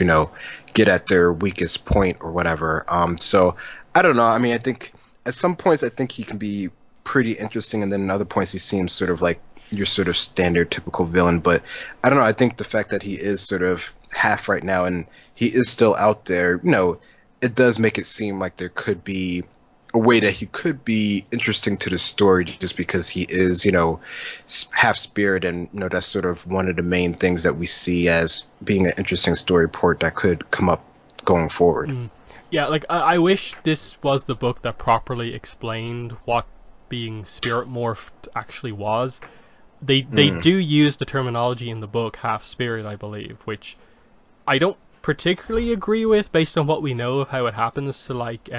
Speaker 2: get at their weakest point or whatever. So I don't know. I mean, I think at some points, I think he can be pretty interesting. And then in other points, he seems sort of like your sort of standard typical villain. But I don't know. I think the fact that he is sort of half right now and he is still out there, it does make it seem like there could be a way that he could be interesting to the story just because he is, half spirit, and that's sort of one of the main things that we see as being an interesting story port that could come up going forward.
Speaker 1: Yeah, like I wish this was the book that properly explained what being spirit morphed actually was. They do use the terminology in the book half spirit, I believe, which I don't particularly agree with based on what we know of how it happens to like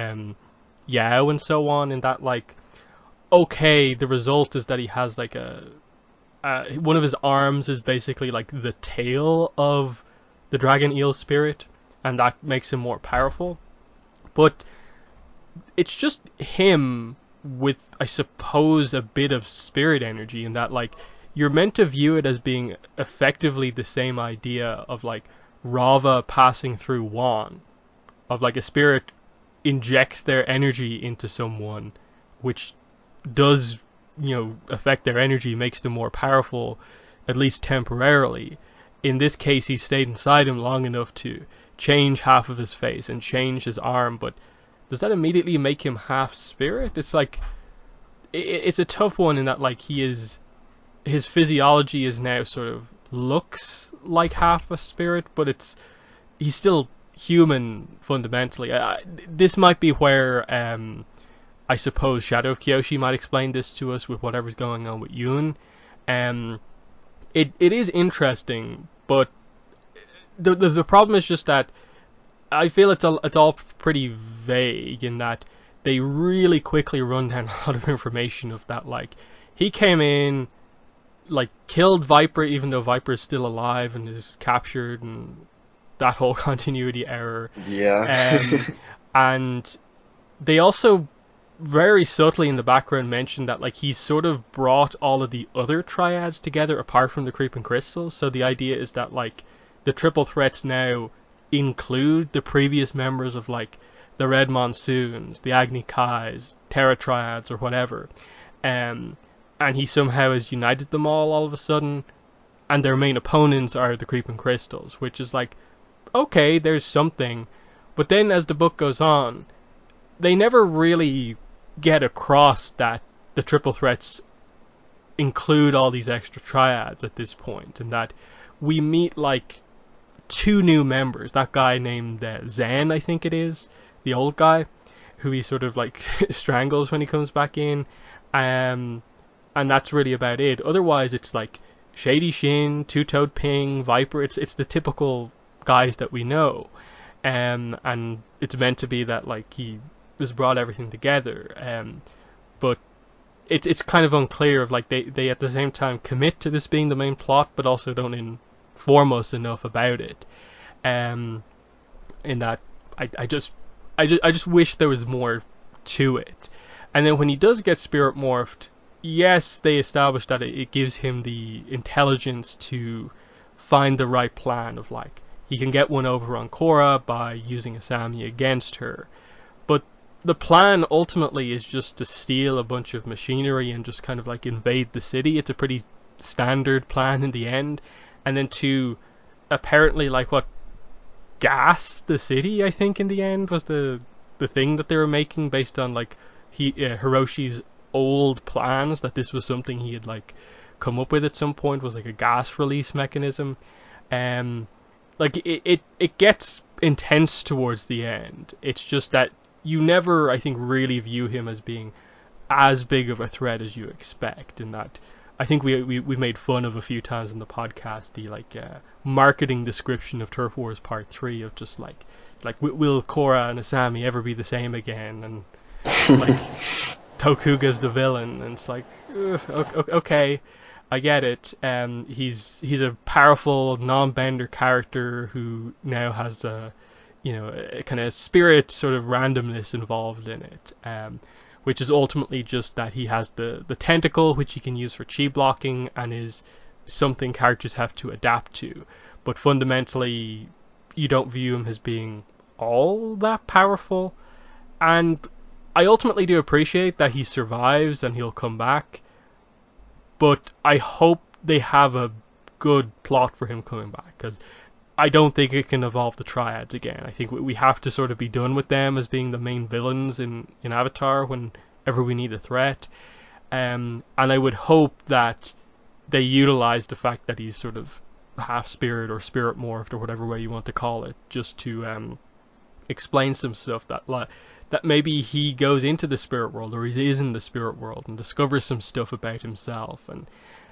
Speaker 1: Yao and so on, in that like, okay, the result is that he has like one of his arms is basically like the tail of the dragon eel spirit, and that makes him more powerful. But it's just him with, I suppose, a bit of spirit energy, in that like you're meant to view it as being effectively the same idea of like Rava passing through Wan, of like a spirit injects their energy into someone, which does, affect their energy, makes them more powerful, at least temporarily. In this case, he stayed inside him long enough to change half of his face and change his arm, but does that immediately make him half spirit? It's like, it's a tough one in that like his physiology is now sort of looks like half a spirit, but he's still human fundamentally. This might be where I suppose Shadow of Kyoshi might explain this to us with whatever's going on with Yun. It is interesting, but the problem is just that I feel it's all pretty vague, in that they really quickly run down a lot of information of that, like he came in, like killed Viper even though Viper is still alive and is captured, and that whole continuity error.
Speaker 2: Yeah.
Speaker 1: And they also very subtly in the background mentioned that like he's sort of brought all of the other triads together apart from the creeping crystals. So the idea is that like the triple threats now include the previous members of like the Red Monsoons, the Agni Kais, Terra Triads, or whatever. And he somehow has united them all of a sudden, and their main opponents are the creeping crystals, which is like, okay, there's something. But then as the book goes on, they never really get across that the triple threats include all these extra triads at this point, and that we meet like 2 new members. That guy named Zen, I think it is, the old guy, who he sort of like strangles when he comes back in, and that's really about it. Otherwise, it's like Shady Shin, Two-Toed Ping, Viper. It's the typical guys that we know, and it's meant to be that like he has brought everything together, but it's kind of unclear of like they at the same time commit to this being the main plot, but also don't inform us enough about it. In that I just wish there was more to it. And then when he does get spirit morphed, yes, they establish that it gives him the intelligence to find the right plan of like he can get one over on Korra by using Asami against her. But the plan ultimately is just to steal a bunch of machinery and just kind of like invade the city. It's a pretty standard plan in the end. And then to apparently like gas the city, I think in the end was the thing that they were making based on like Hiroshi's old plans, that this was something he had like come up with at some point, was like a gas release mechanism. Like it gets intense towards the end. It's just that you never, I think, really view him as being as big of a threat as you expect. In that, I think we made fun of a few times in the podcast the marketing description of Turf Wars Part 3 of just will Korra and Asami ever be the same again, and like Tokuga's the villain, and it's like, okay, I get it. He's a powerful non-bender character who now has a kind of spirit sort of randomness involved in it, which is ultimately just that he has the tentacle which he can use for chi blocking, and is something characters have to adapt to. But fundamentally, you don't view him as being all that powerful, and I ultimately do appreciate that he survives and he'll come back, but I hope they have a good plot for him coming back, because I don't think it can evolve the triads again. I think we have to sort of be done with them as being the main villains in Avatar whenever we need a threat. And I would hope that they utilize the fact that he's sort of half spirit or spirit morphed or whatever way you want to call it, just to explain some stuff that maybe he goes into the spirit world, or he is in the spirit world, and discovers some stuff about himself,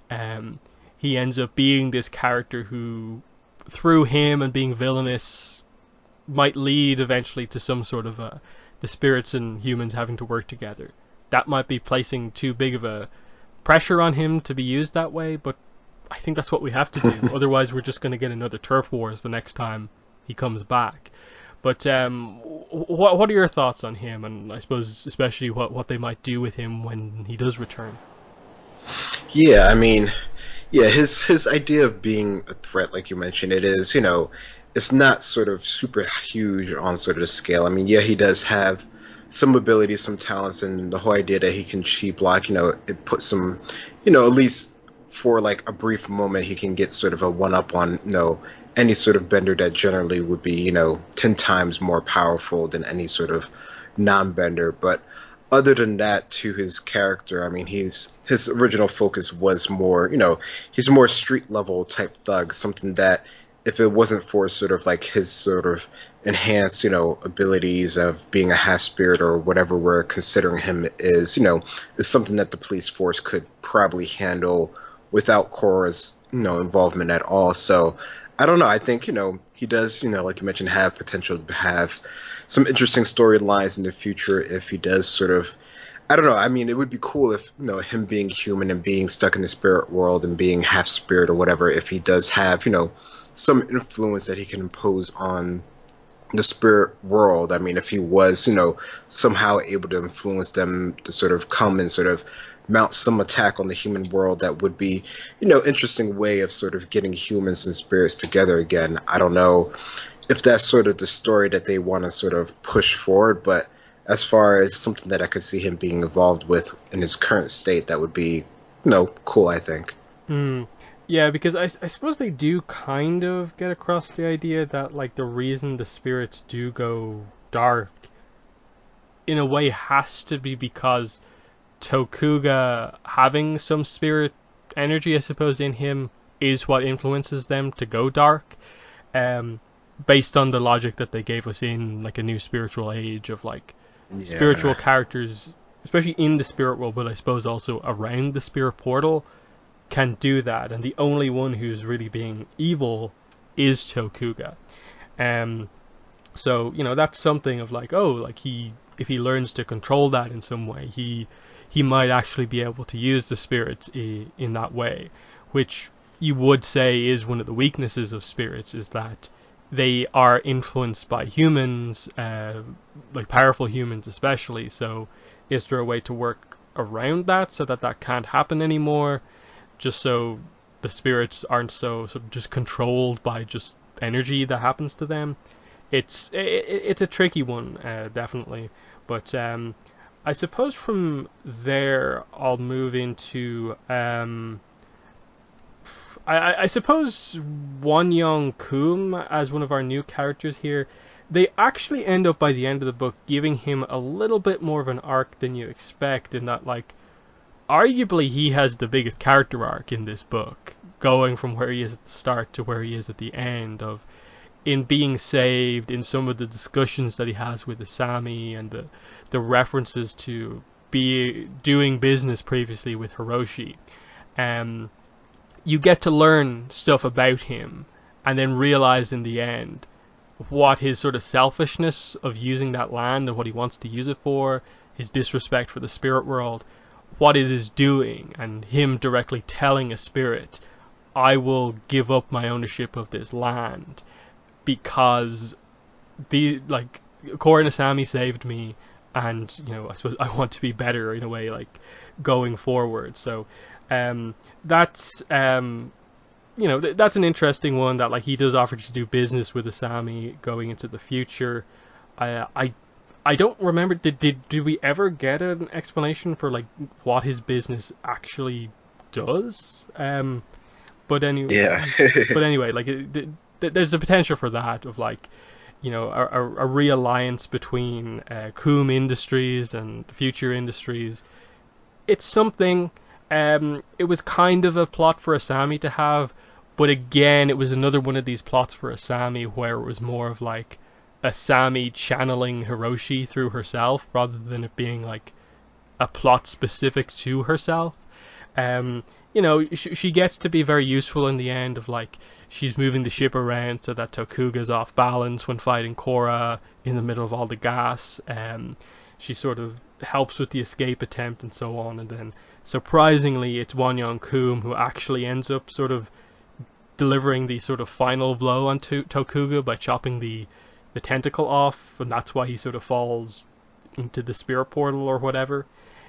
Speaker 1: and he ends up being this character who, through him and being villainous, might lead eventually to some sort of the spirits and humans having to work together. That might be placing too big of a pressure on him to be used that way, but I think that's what we have to do. Otherwise, we're just going to get another Turf Wars the next time he comes back. But what are your thoughts on him, and I suppose especially what they might do with him when he does return?
Speaker 2: Yeah, I mean, yeah, his idea of being a threat, like you mentioned, it is, it's not sort of super huge on sort of the scale. I mean, yeah, he does have some abilities, some talents, and the whole idea that he can chi block, it puts some, at least for like a brief moment, he can get sort of a one-up on, any sort of bender that generally would be, 10 times more powerful than any sort of non-bender. But other than that, to his character, I mean, his original focus was more, he's more street level type thug, something that if it wasn't for sort of like his sort of enhanced, abilities of being a half spirit or whatever we're considering him is something that the police force could probably handle without Korra's, involvement at all. So I don't know. I think, he does, like you mentioned, have potential to have some interesting storylines in the future if he does sort of, I don't know. I mean, it would be cool if, him being human and being stuck in the spirit world and being half spirit or whatever, if he does have, some influence that he can impose on the spirit world. I mean, if he was, somehow able to influence them to sort of come and sort of mount some attack on the human world, that would be, interesting way of sort of getting humans and spirits together again. I don't know if that's sort of the story that they want to sort of push forward, but as far as something that I could see him being involved with in his current state, that would be, cool, I think.
Speaker 1: Yeah, because I suppose they do kind of get across the idea that, like, the reason the spirits do go dark, in a way, has to be because Tokuga having some spirit energy, I suppose, in him is what influences them to go dark, based on the logic that they gave us in, like, A New Spiritual Age of, like, spiritual characters, especially in the spirit world, but I suppose also around the spirit portal, can do that, and the only one who's really being evil is Tokuga. So, that's something of like, if he learns to control that in some way, he might actually be able to use the spirits in that way, which you would say is one of the weaknesses of spirits, is that they are influenced by humans, like powerful humans especially. So is there a way to work around that so that can't happen anymore, just so the spirits aren't so sort of just controlled by just energy that happens to them? It's a tricky one, definitely. But I suppose from there I'll move into I suppose Wonyoung Kum as one of our new characters here. They actually end up by the end of the book giving him a little bit more of an arc than you expect, in that, like, arguably he has the biggest character arc in this book, going from where he is at the start to where he is at the end, of in being saved, in some of the discussions that he has with Asami, and the references to be doing business previously with Hiroshi, you get to learn stuff about him, and then realize in the end what his sort of selfishness of using that land and what he wants to use it for, his disrespect for the spirit world, what it is doing, and him directly telling a spirit, I will give up my ownership of this land because Korra and Asami saved me, and I suppose I want to be better in a way, like going forward. So that's that's an interesting one, that like he does offer to do business with Asami going into the future. I don't remember, did we ever get an explanation for like what his business actually does? But anyway,
Speaker 2: Yeah.
Speaker 1: like there's the potential for that, of like a realliance between Coom Industries and the Future Industries. It's something. It was kind of a plot for Asami to have, but again, it was another one of these plots for Asami where it was more of like Asami channeling Hiroshi through herself, rather than it being like a plot specific to herself. She gets to be very useful in the end, of like she's moving the ship around so that Tokuga's off balance when fighting Korra in the middle of all the gas. She sort of helps with the escape attempt and so on, and then surprisingly it's Wonyoung Coom who actually ends up sort of delivering the sort of final blow on Tokuga by chopping the tentacle off, and that's why he sort of falls into the spirit portal or whatever,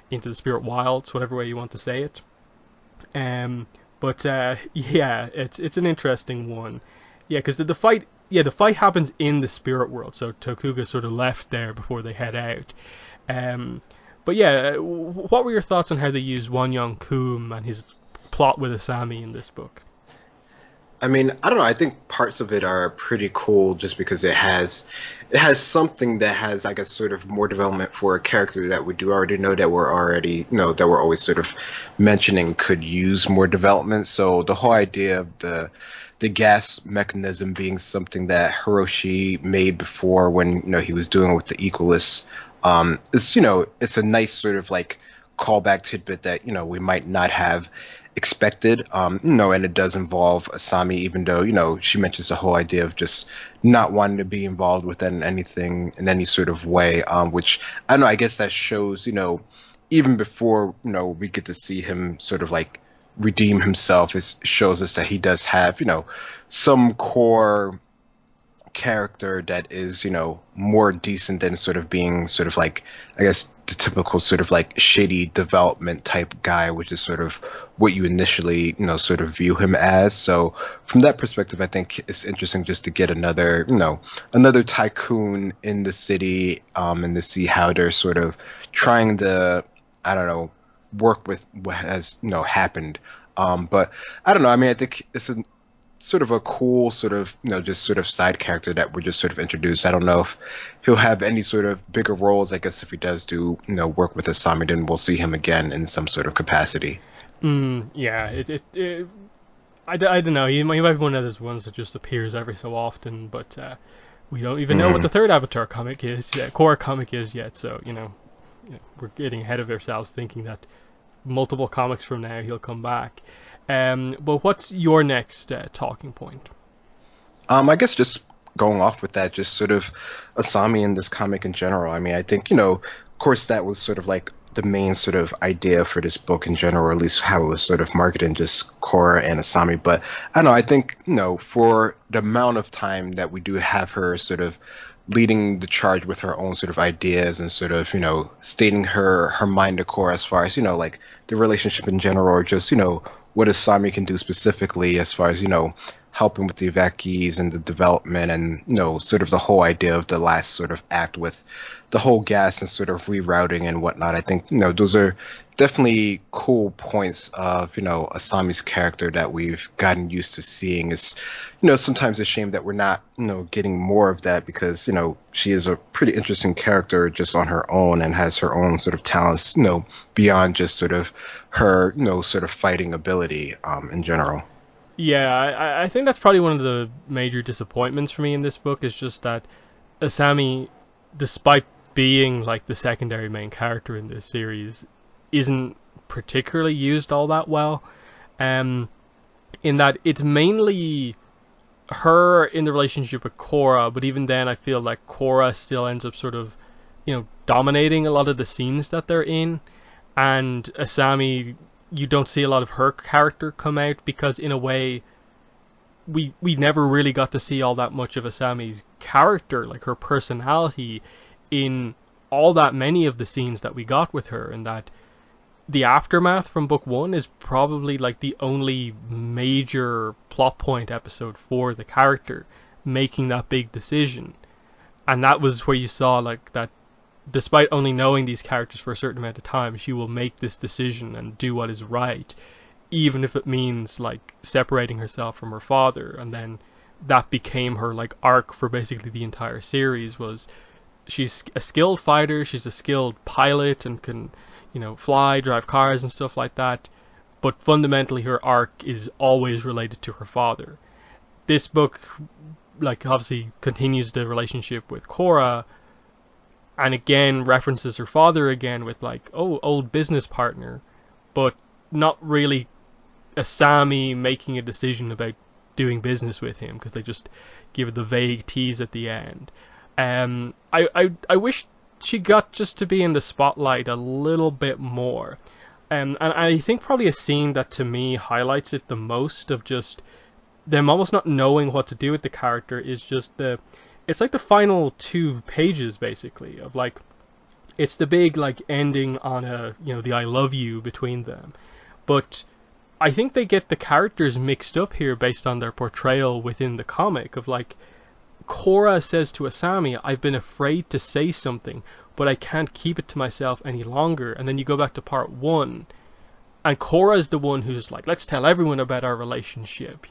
Speaker 1: into the spirit wilds, whatever way you want to say it. Yeah, it's an interesting one. Yeah, because the fight happens in the spirit world, so Tokuga sort of left there before they head out. But yeah, what were your thoughts on how they used Wonyoung Coom and his plot with Asami in this book?
Speaker 2: I mean, I don't know. I think parts of it are pretty cool just because it has something that has, I guess, sort of more development for a character that we do already know, that we're already, that we're always sort of mentioning could use more development. So the whole idea of the gas mechanism being something that Hiroshi made before when, he was doing it with the Equalists, it's a nice sort of like callback tidbit that, we might not have expected, and it does involve Asami, even though, she mentions the whole idea of just not wanting to be involved with anything in any sort of way, which, I don't know, I guess that shows, even before, we get to see him sort of like redeem himself, it shows us that he does have, some core character that is, more decent than sort of being sort of like, I guess, the typical sort of like shady development type guy, which is sort of what you initially, sort of view him as. So from that perspective, I think it's interesting just to get another tycoon in the city, and to see how they're sort of trying to, I don't know, work with what has, happened. But I don't know. I mean, I think it's sort of a cool sort of, just sort of side character that we're just sort of introduced. I don't know if he'll have any sort of bigger roles. I guess if he does do, work with Asami, then we'll see him again in some sort of capacity.
Speaker 1: Yeah, I don't know. He might be one of those ones that just appears every so often, but we don't even know what the third Avatar comic is yet, Korra comic is yet. So we're getting ahead of ourselves thinking that multiple comics from now he'll come back. But what's your next talking point?
Speaker 2: I guess just going off with that, just sort of Asami in this comic in general. I mean, I think, of course, that was sort of like the main sort of idea for this book in general, or at least how it was sort of marketed, just Korra and Asami. But I don't know, I think, for the amount of time that we do have her sort of leading the charge with her own sort of ideas and sort of, stating her mind to Korra as far as, like the relationship in general, or just, what Asami can do specifically as far as, helping with the evacuees and the development and, sort of the whole idea of the last sort of act with the whole gas and sort of rerouting and whatnot. I think, those are definitely cool points of, Asami's character that we've gotten used to seeing. Is, sometimes a shame that we're not, getting more of that because, she is a pretty interesting character just on her own and has her own sort of talents, beyond just sort of her, sort of fighting ability in general.
Speaker 1: Yeah, I think that's probably one of the major disappointments for me in this book, is just that Asami, despite being like the secondary main character in this series isn't particularly used all that well. In that it's mainly her in the relationship with Korra, but even then I feel like Korra still ends up sort of, dominating a lot of the scenes that they're in, and Asami, you don't see a lot of her character come out because in a way we never really got to see all that much of Asami's character, like her personality, in all that many of the scenes that we got with her, and that the aftermath from book one is probably like the only major plot point episode for the character making that big decision. And that was where you saw like that despite only knowing these characters for a certain amount of time, she will make this decision and do what is right, even if it means like separating herself from her father. And then that became her like arc for basically the entire series. Was she's a skilled fighter, she's a skilled pilot and can fly, drive cars and stuff like that, but fundamentally her arc is always related to her father. This book, like, obviously continues the relationship with Korra, and again references her father again with like, oh, old business partner, but not really Asami making a decision about doing business with him, because they just give the vague tease at the end. I wish she got just to be in the spotlight a little bit more. And I think probably a scene that to me highlights it the most, of just them almost not knowing what to do with the character, is just it's like the final 2 pages basically of like, it's the big like ending on the I love you between them. But I think they get the characters mixed up here based on their portrayal within the comic, of like, Korra says to Asami, I've been afraid to say something, but I can't keep it to myself any longer. And then you go back to part 1, and Korra's the one who's like, let's tell everyone about our relationship,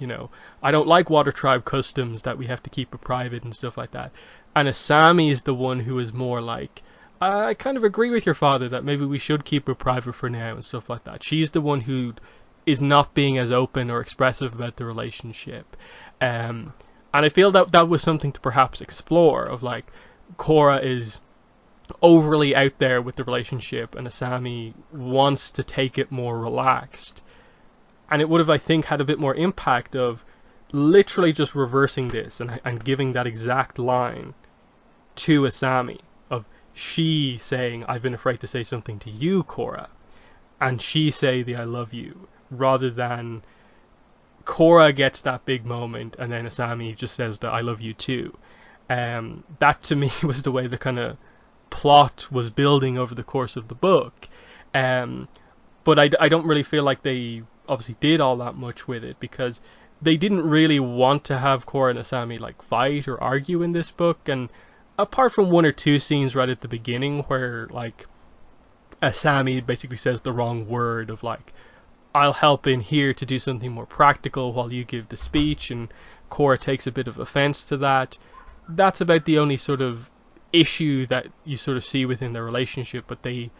Speaker 1: I don't like Water Tribe customs that we have to keep it private and stuff like that. And Asami is the one who is more like, I kind of agree with your father that maybe we should keep it private for now and stuff like that. She's the one who is not being as open or expressive about the relationship. And I feel that was something to perhaps explore, of like, Korra is overly out there with the relationship and Asami wants to take it more relaxed. And it would have, I think, had a bit more impact of literally just reversing this and giving that exact line to Asami, of she saying, I've been afraid to say something to you, Korra, and she say the I love you, rather than Korra gets that big moment and then Asami just says that I love you too. That to me was the way the kind of plot was building over the course of the book. But I don't really feel like they obviously did all that much with it, because they didn't really want to have Korra and Asami like fight or argue in this book. And apart from 1 or 2 scenes right at the beginning where like Asami basically says the wrong word, of like, I'll help in here to do something more practical while you give the speech, and Korra takes a bit of offense to that. That's about the only sort of issue that you sort of see within their relationship, but they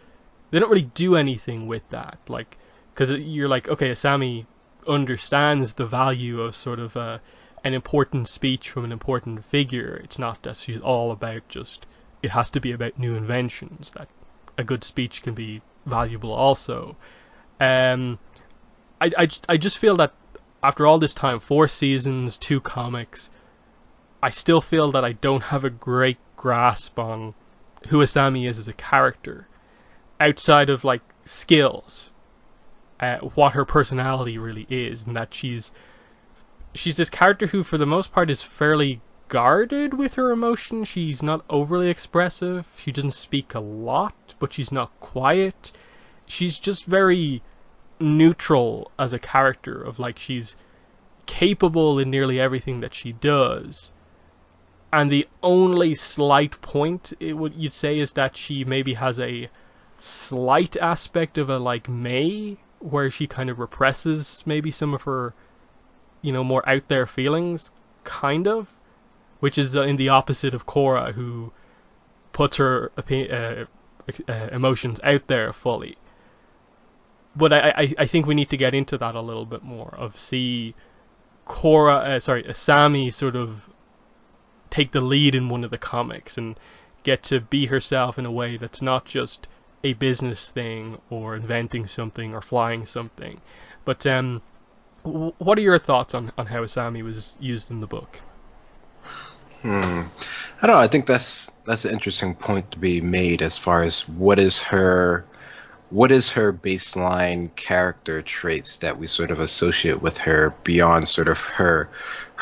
Speaker 1: don't really do anything with that, like, because you're like, okay, Asami understands the value of sort of an important speech from an important figure. It's not that she's all about just, it has to be about new inventions, that a good speech can be valuable also. I just feel that after all this time, 4 seasons, 2 comics, I still feel that I don't have a great grasp on who Asami is as a character, outside of like skills, what her personality really is, and that she's this character who for the most part is fairly guarded with her emotions. She's not overly expressive, she doesn't speak a lot, but she's not quiet. She's just very neutral as a character, of like, she's capable in nearly everything that she does, and the only slight point you'd say is that she maybe has a slight aspect of a like Mei, where she kind of represses maybe some of her more out there feelings, kind of, which is in the opposite of Korra, who puts her emotions out there fully. But I think we need to get into that a little bit more, of see Asami sort of take the lead in one of the comics and get to be herself in a way that's not just a business thing or inventing something or flying something. But what are your thoughts on how Asami was used in the book?
Speaker 2: I don't know. I think that's an interesting point to be made as far as what is her baseline character traits that we sort of associate with her beyond sort of her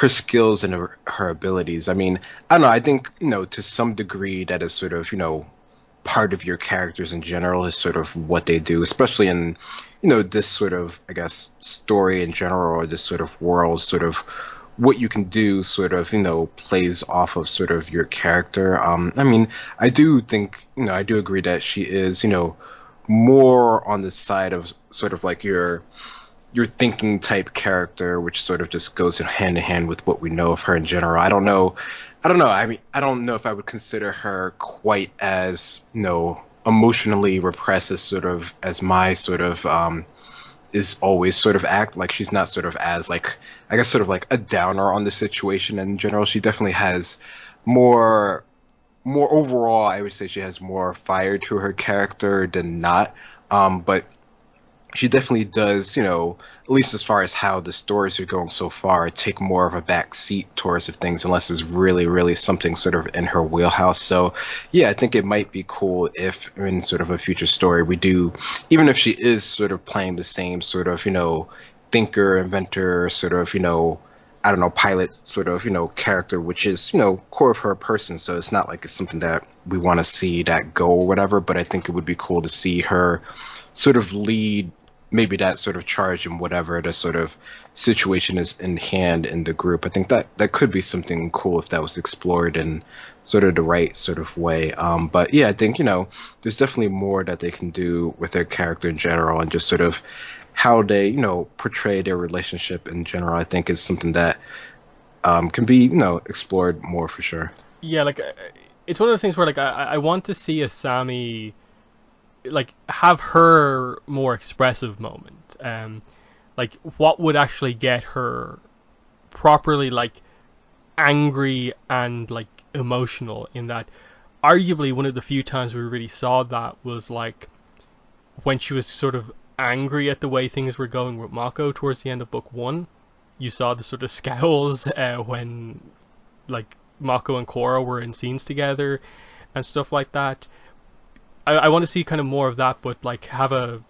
Speaker 2: skills and her abilities. I mean, I don't know. I think, to some degree that is sort of, part of your characters in general is sort of what they do, especially in, this sort of, I guess, story in general, or this sort of world, sort of what you can do sort of, plays off of sort of your character. I mean, I do think, I do agree that she is, more on the side of sort of like your thinking type character, which sort of just goes hand in hand with what we know of her in general. I don't know. I mean, I don't know if I would consider her quite as, emotionally repressed as sort of as my sort of is always sort of act. Like, she's not sort of as, like, I guess, sort of like a downer on the situation in general. She definitely has more overall, I would say she has more fire to her character than not. But she definitely does, at least as far as how the stories are going so far, take more of a back seat towards of things, unless it's really, really something sort of in her wheelhouse. So, yeah, I think it might be cool if in sort of a future story we do, even if she is sort of playing the same sort of, thinker, inventor, sort of, I don't know, pilot sort of, character, which is, core of her person. So it's not like it's something that we want to see that go or whatever, but I think it would be cool to see her sort of lead maybe that sort of charge in whatever the sort of situation is in hand in the group. I think that could be something cool if that was explored in sort of the right sort of way. But yeah, I think, there's definitely more that they can do with their character in general, and just sort of how they, portray their relationship in general, I think is something that can be, explored more for sure.
Speaker 1: Yeah, like it's one of the things where like I want to see Asami like have her more expressive moment. Like what would actually get her properly like angry and like emotional, in that arguably one of the few times we really saw that was like when she was sort of angry at the way things were going with Mako towards the end of book one. You saw the sort of scowls when like Mako and Korra were in scenes together and stuff like that. I want to see kind of more of that, but like have an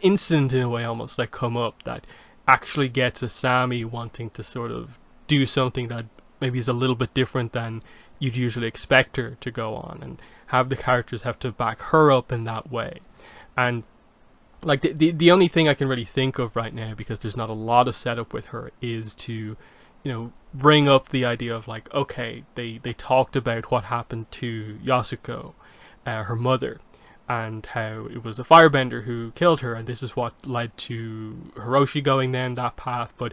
Speaker 1: incident in a way almost like come up that actually gets Asami wanting to sort of do something that maybe is a little bit different than you'd usually expect her to go on, and have the characters have to back her up in that way. And like the only thing I can really think of right now, because there's not a lot of setup with her, is to bring up the idea of like, okay, they talked about what happened to Yasuko, her mother, and how it was a firebender who killed her, and this is what led to Hiroshi going down that path, but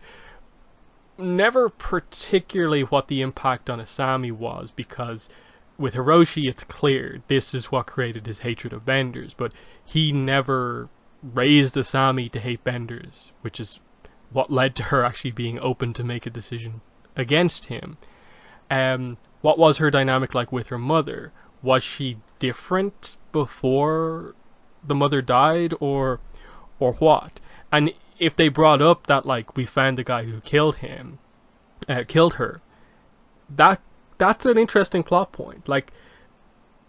Speaker 1: never particularly what the impact on Asami was, because with Hiroshi it's clear this is what created his hatred of benders, but he never raised Asami to hate benders, which is what led to her actually being open to make a decision against him. What was her dynamic like with her mother? Was she different before the mother died, or what? And if they brought up that like we found the guy who killed her, that's an interesting plot point. Like,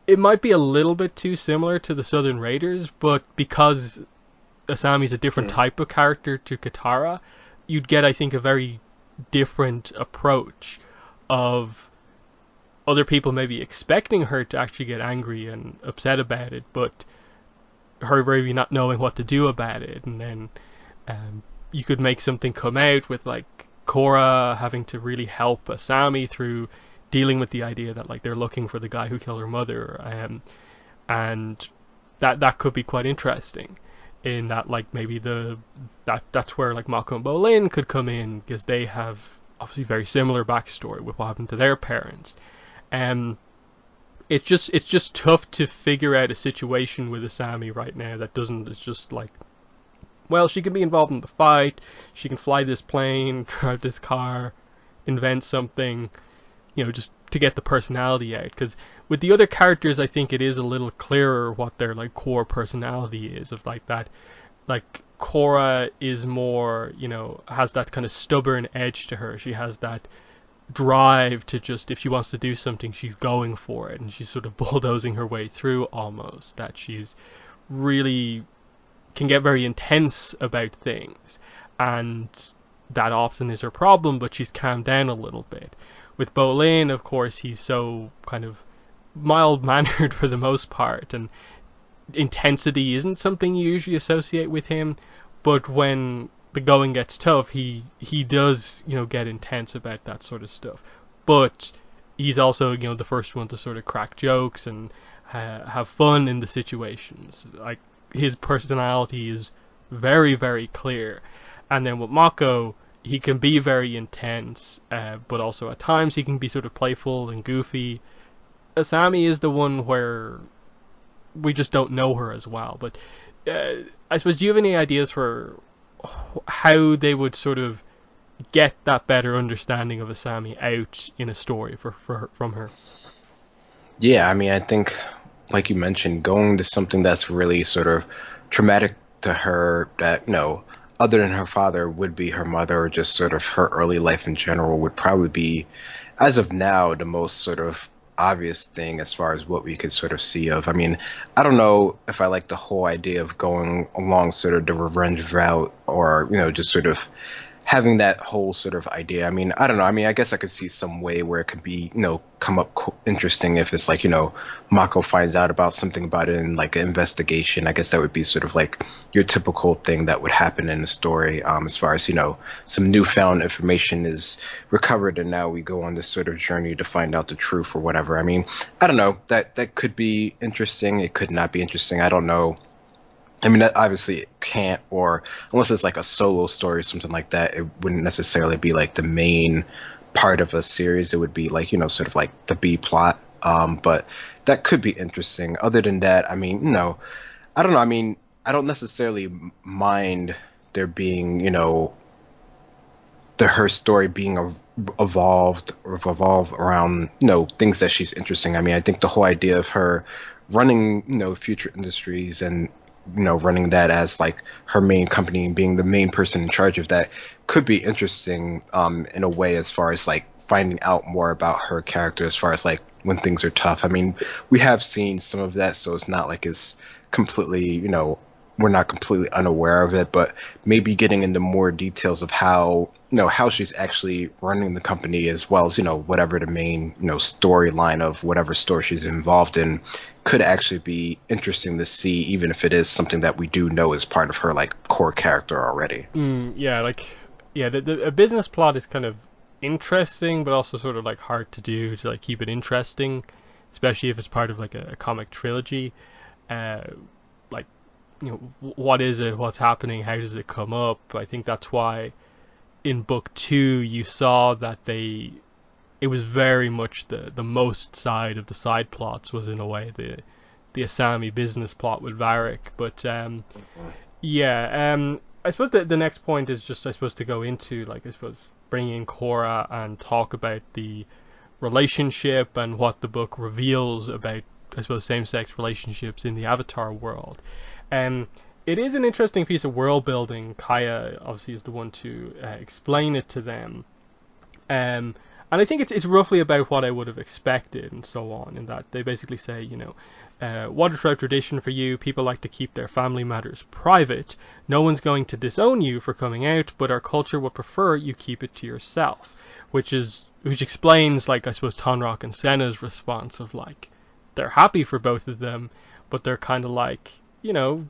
Speaker 1: it might be a little bit too similar to the Southern Raiders, but because Asami's a different type of character to Katara, you'd get, I think, a very different approach of other people maybe expecting her to actually get angry and upset about it, but her maybe not knowing what to do about it. And then you could make something come out with like Korra having to really help Asami through dealing with the idea that like they're looking for the guy who killed her mother, and that could be quite interesting. In that, like, maybe that's where like Mako and Bolin could come in, because they have obviously very similar backstory with what happened to their parents. It's just tough to figure out a situation with Asami right now that doesn't. It's just like, well, she can be involved in the fight, she can fly this plane, drive this car, invent something, just to get the personality out. Because with the other characters, I think it is a little clearer what their like core personality is, of like that, like Korra is more, you know, has that kind of stubborn edge to her. She has that drive to just, if she wants to do something, she's going for it, and she's sort of bulldozing her way through almost. That she's really can get very intense about things, and that often is her problem, but she's calmed down a little bit. With Bolin, of course, he's so kind of mild-mannered for the most part, and intensity isn't something you usually associate with him, but when the going gets tough, he does, you know, get intense about that sort of stuff. But he's also, you know, the first one to sort of crack jokes and have fun in the situations. Like, his personality is very, very clear. And then with Mako, he can be very intense, but also at times he can be sort of playful and goofy. Asami is the one where we just don't know her as well. But I suppose, do you have any ideas for how they would sort of get that better understanding of Asami out in a story from her?
Speaker 2: Yeah, I mean, I think, like you mentioned, going to something that's really sort of traumatic to her, that, you know, other than her father, would be her mother, or just sort of her early life in general, would probably be, as of now, the most sort of obvious thing as far as what we could sort of see of. I mean, I don't know if I like the whole idea of going along sort of the revenge route, or, you know, just sort of having that whole sort of idea. I mean, I don't know. I mean, I guess I could see some way where it could be, you know, come up interesting if it's like, you know, Mako finds out about something about it in like an investigation. I guess that would be sort of like your typical thing that would happen in the story, as far as, you know, some newfound information is recovered and now we go on this sort of journey to find out the truth or whatever. I mean, I don't know. That could be interesting. It could not be interesting. I don't know. I mean, that obviously it can't, or unless it's like a solo story or something like that, it wouldn't necessarily be like the main part of a series. It would be like, you know, sort of like the B plot. But that could be interesting. Other than that, I mean, you know, I don't know. I mean, I don't necessarily mind there being, you know, her story being evolved or revolve around, you know, things that she's interesting. I mean, I think the whole idea of her running, you know, Future Industries and, you know, running that as like her main company and being the main person in charge of that could be interesting, in a way, as far as like finding out more about her character, as far as like when things are tough. I mean, we have seen some of that, so it's not like it's completely, you know, we're not completely unaware of it, but maybe getting into more details of how, you know, how she's actually running the company, as well as, you know, whatever the main, you know, storyline of whatever store she's involved in, could actually be interesting to see, even if it is something that we do know is part of her like core character already.
Speaker 1: Yeah, like, yeah, the a business plot is kind of interesting, but also sort of like hard to do to like keep it interesting, especially if it's part of like a comic trilogy. Like, you know, what is it? What's happening? How does it come up? I think that's why in book 2 you saw that it was very much the most side of the side plots was in a way the Asami business plot with Varric. But I suppose the next point is just, I suppose, to go into, like, I suppose, bring in Korra and talk about the relationship and what the book reveals about, I suppose, same-sex relationships in the Avatar world. It is an interesting piece of world building. Kaya obviously is the one to explain it to them. And I think it's roughly about what I would have expected and so on, in that they basically say, you know, water tribe tradition for you, people like to keep their family matters private. No one's going to disown you for coming out, but our culture would prefer you keep it to yourself. Which explains, like, I suppose, Tonrock and Senna's response of, like, they're happy for both of them, but they're kind of like, you know,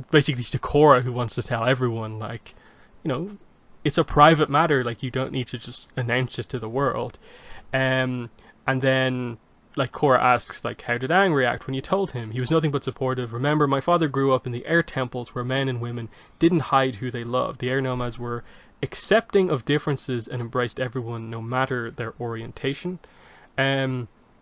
Speaker 1: basically to Korra, who wants to tell everyone, like, you know, it's a private matter, like, you don't need to just announce it to the world. And then, like, Korra asks, like, how did Aang react when you told him? He was nothing but supportive. Remember, my father grew up in the air temples where men and women didn't hide who they loved. The air nomads were accepting of differences and embraced everyone no matter their orientation.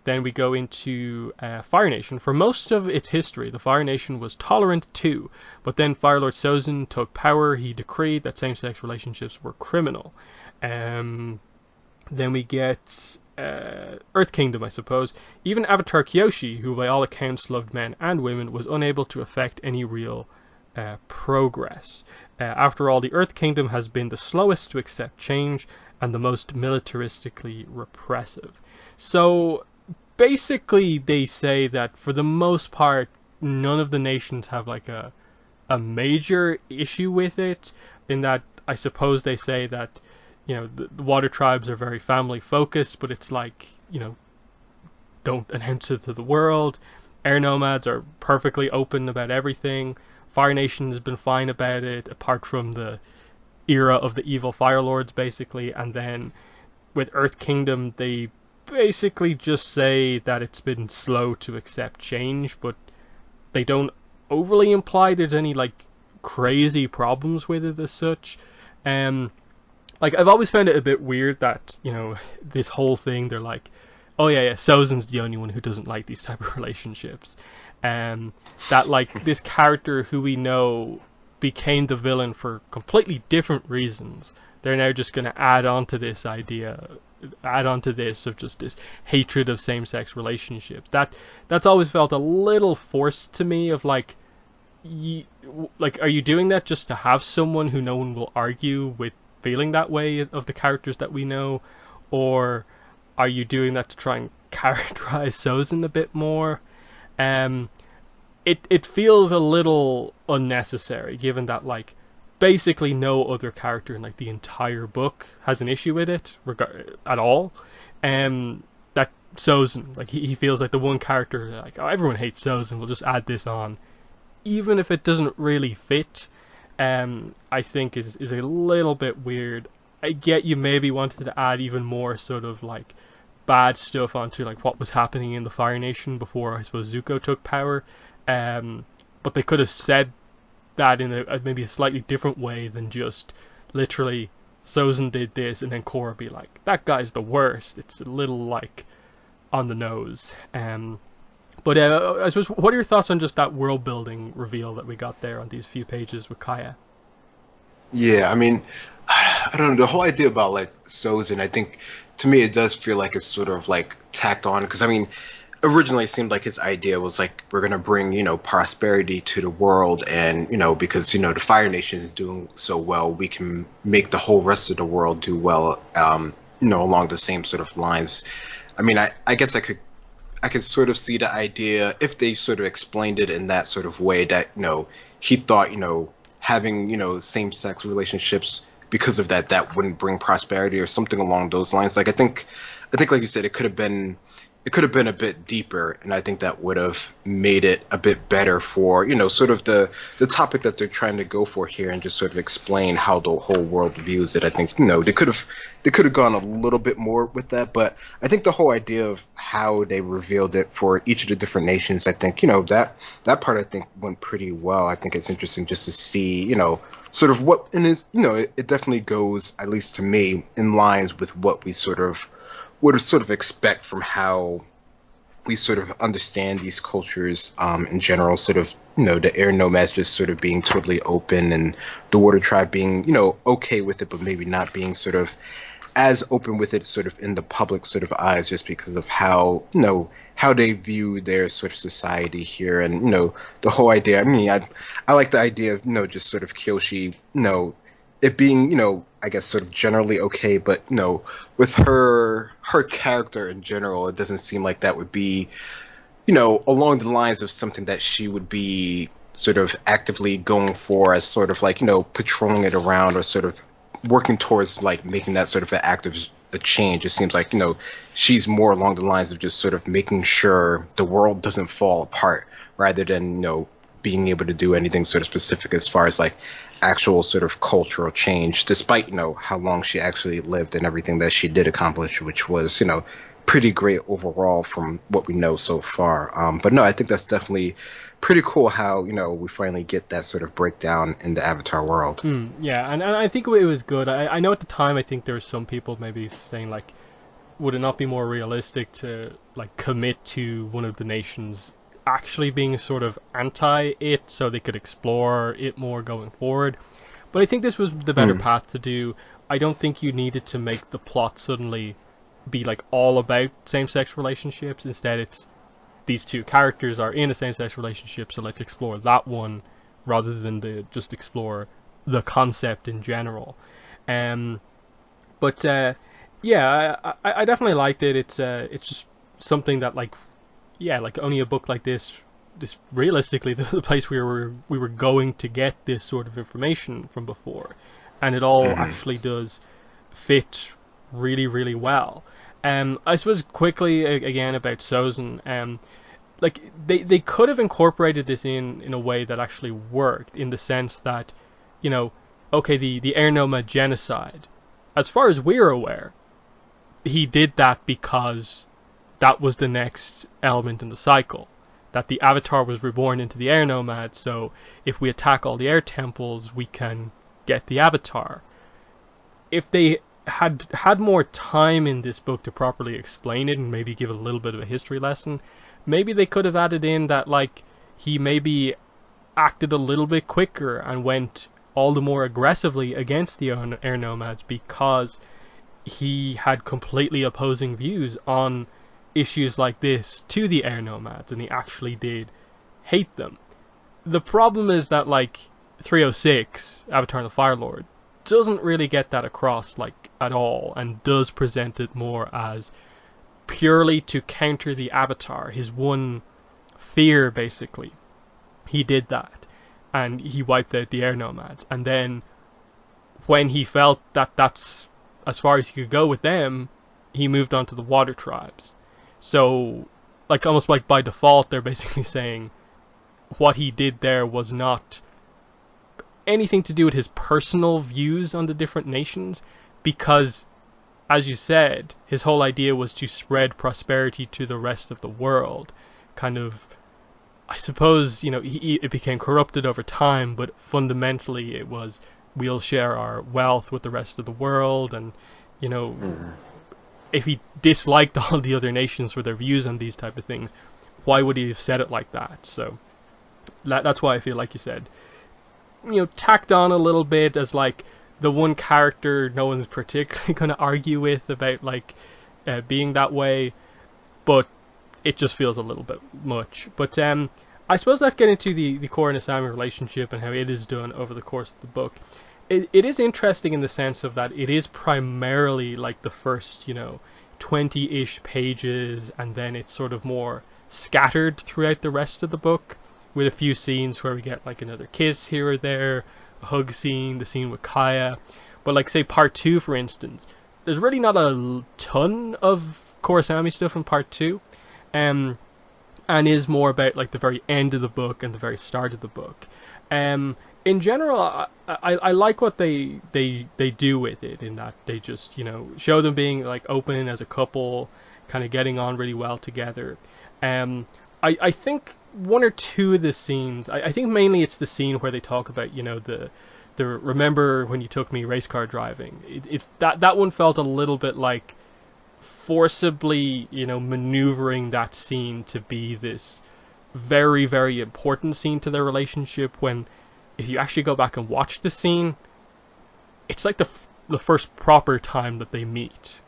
Speaker 1: Then we go into Fire Nation. For most of its history, the Fire Nation was tolerant too, but then Fire Lord Sozin took power. He decreed that same-sex relationships were criminal. Then we get Earth Kingdom, I suppose, even Avatar Kyoshi, who by all accounts loved men and women, was unable to effect any real progress. After all, the Earth Kingdom has been the slowest to accept change and the most militaristically repressive. So basically, they say that for the most part, none of the nations have like a major issue with it. In that, I suppose they say that, you know, the water tribes are very family focused, but it's like, you know, don't announce it to the world. Air nomads are perfectly open about everything. Fire Nation has been fine about it, apart from the era of the evil Fire Lords, basically. And then with Earth Kingdom, they basically just say that it's been slow to accept change, but they don't overly imply there's any like crazy problems with it as such. Like I've always found it a bit weird that, you know, this whole thing, they're like, oh yeah, Sozin's the only one who doesn't like these type of relationships. That like this character who we know became the villain for completely different reasons. They're now just going to add on to this idea, add on to this of just this hatred of same-sex relationships. That's always felt a little forced to me. Of like, are you doing that just to have someone who no one will argue with feeling that way of the characters that we know, or are you doing that to try and characterize Sozin a bit more? It feels a little unnecessary, given that like basically no other character in like the entire book has an issue with it at all. That Sozin, like he feels like the one character like, oh, everyone hates Sozin, we'll just add this on, even if it doesn't really fit. I think is a little bit weird. I get you maybe wanted to add even more sort of like bad stuff onto like what was happening in the Fire Nation before I suppose Zuko took power, but they could have said that in maybe a slightly different way than just literally Sozin did this and then Korra be like, that guy's the worst. It's a little like on the nose. But I suppose, what are your thoughts on just that world building reveal that we got there on these few pages with Kaya?
Speaker 2: Yeah, I mean, I don't know, the whole idea about like Sozin, I think to me it does feel like it's sort of like tacked on, because I mean, originally it seemed like his idea was like, we're gonna bring, you know, prosperity to the world, and, you know, because, you know, the Fire Nation is doing so well, we can make the whole rest of the world do well, you know, along the same sort of lines. I mean, I guess I could sort of see the idea if they sort of explained it in that sort of way, that, you know, he thought, you know, having, you know, same-sex relationships, because of that wouldn't bring prosperity or something along those lines. Like I think like you said, it could have been a bit deeper, and I think that would have made it a bit better for, you know, sort of the topic that they're trying to go for here, and just sort of explain how the whole world views it. I think, you know, they could have gone a little bit more with that, but I think the whole idea of how they revealed it for each of the different nations, I think, you know, that part I think went pretty well. I think it's interesting just to see, you know, sort of what, and it's, you know, it definitely goes, at least to me, in lines with what we sort of would sort of expect from how we sort of understand these cultures in general. Sort of, you know, the air nomads just sort of being totally open, and the water tribe being, you know, okay with it, but maybe not being sort of as open with it sort of in the public sort of eyes, just because of how, you know, how they view their sort of society here. And, you know, the whole idea, I mean, I like the idea of, you know, just sort of Kyoshi, you know, it being, you know, I guess sort of generally okay, but, you know, with her character in general, it doesn't seem like that would be, you know, along the lines of something that she would be sort of actively going for, as sort of like, you know, patrolling it around, or sort of working towards like making that sort of an active a change. It seems like, you know, she's more along the lines of just sort of making sure the world doesn't fall apart, rather than, you know, being able to do anything sort of specific as far as like actual sort of cultural change, despite, you know, how long she actually lived and everything that she did accomplish, which was, you know, pretty great overall from what we know so far. But no, I think that's definitely pretty cool how, you know, we finally get that sort of breakdown in the Avatar world.
Speaker 1: Yeah, and I think it was good. I know at the time, I think there were some people maybe saying like, would it not be more realistic to like commit to one of the nations actually being sort of anti it, so they could explore it more going forward? But I think this was the better path to do. I don't think you needed to make the plot suddenly be like all about same-sex relationships. Instead, it's these two characters are in a same-sex relationship, so let's explore that one rather than just explore the concept in general. Um, but yeah, I definitely liked it. It's just something that like yeah, like only a book like this realistically the place we were going to get this sort of information from before, and it all
Speaker 2: Hmm.
Speaker 1: actually does fit really really well. I suppose quickly again about Sozin. Like they could have incorporated this in a way that actually worked in the sense that, you know, okay, the air nomad genocide, as far as we're aware, he did that because that was the next element in the cycle. That the Avatar was reborn into the air nomad, so if we attack all the air temples, we can get the Avatar. If they had more time in this book to properly explain it and maybe give a little bit of a history lesson, maybe they could have added in that like he maybe acted a little bit quicker and went all the more aggressively against the air nomads because he had completely opposing views on issues like this to the air nomads, and he actually did hate them. The problem is that like 306 Avatar and the Fire Lord doesn't really get that across like at all, and does present it more as purely to counter the Avatar, his one fear basically. He did that, and he wiped out the air nomads, and then when he felt that that's as far as he could go with them, he moved on to the water tribes. So, like almost like by default, they're basically saying what he did there was not anything to do with his personal views on the different nations, because, as you said, his whole idea was to spread prosperity to the rest of the world. Kind of, I suppose, you know, it became corrupted over time, but fundamentally it was we'll share our wealth with the rest of the world, and you know,
Speaker 2: Hmm.
Speaker 1: if he disliked all the other nations for their views on these type of things, why would he have said it like that? So that's why I feel like you said, you know, tacked on a little bit as like the one character no one's particularly going to argue with about like being that way, but it just feels a little bit much. But I suppose let's get into the Korra and Asami relationship and how it is done over the course of the book. It is interesting in the sense of that it is primarily like the first, you know, 20-ish pages, and then it's sort of more scattered throughout the rest of the book, with a few scenes where we get like another kiss here or there, a hug scene, the scene with Kaya. But like say part 2 for instance, there's really not a ton of Korasami stuff in part 2. Um, and is more about like the very end of the book and the very start of the book. In general, I like what they do with it, in that they just, you know, show them being like open as a couple, kind of getting on really well together. I think one or two of the scenes, I think mainly it's the scene where they talk about, you know, the remember when you took me race car driving. It's that one felt a little bit like forcibly, you know, maneuvering that scene to be this very, very important scene to their relationship, when if you actually go back and watch the scene, it's like the first proper time that they meet.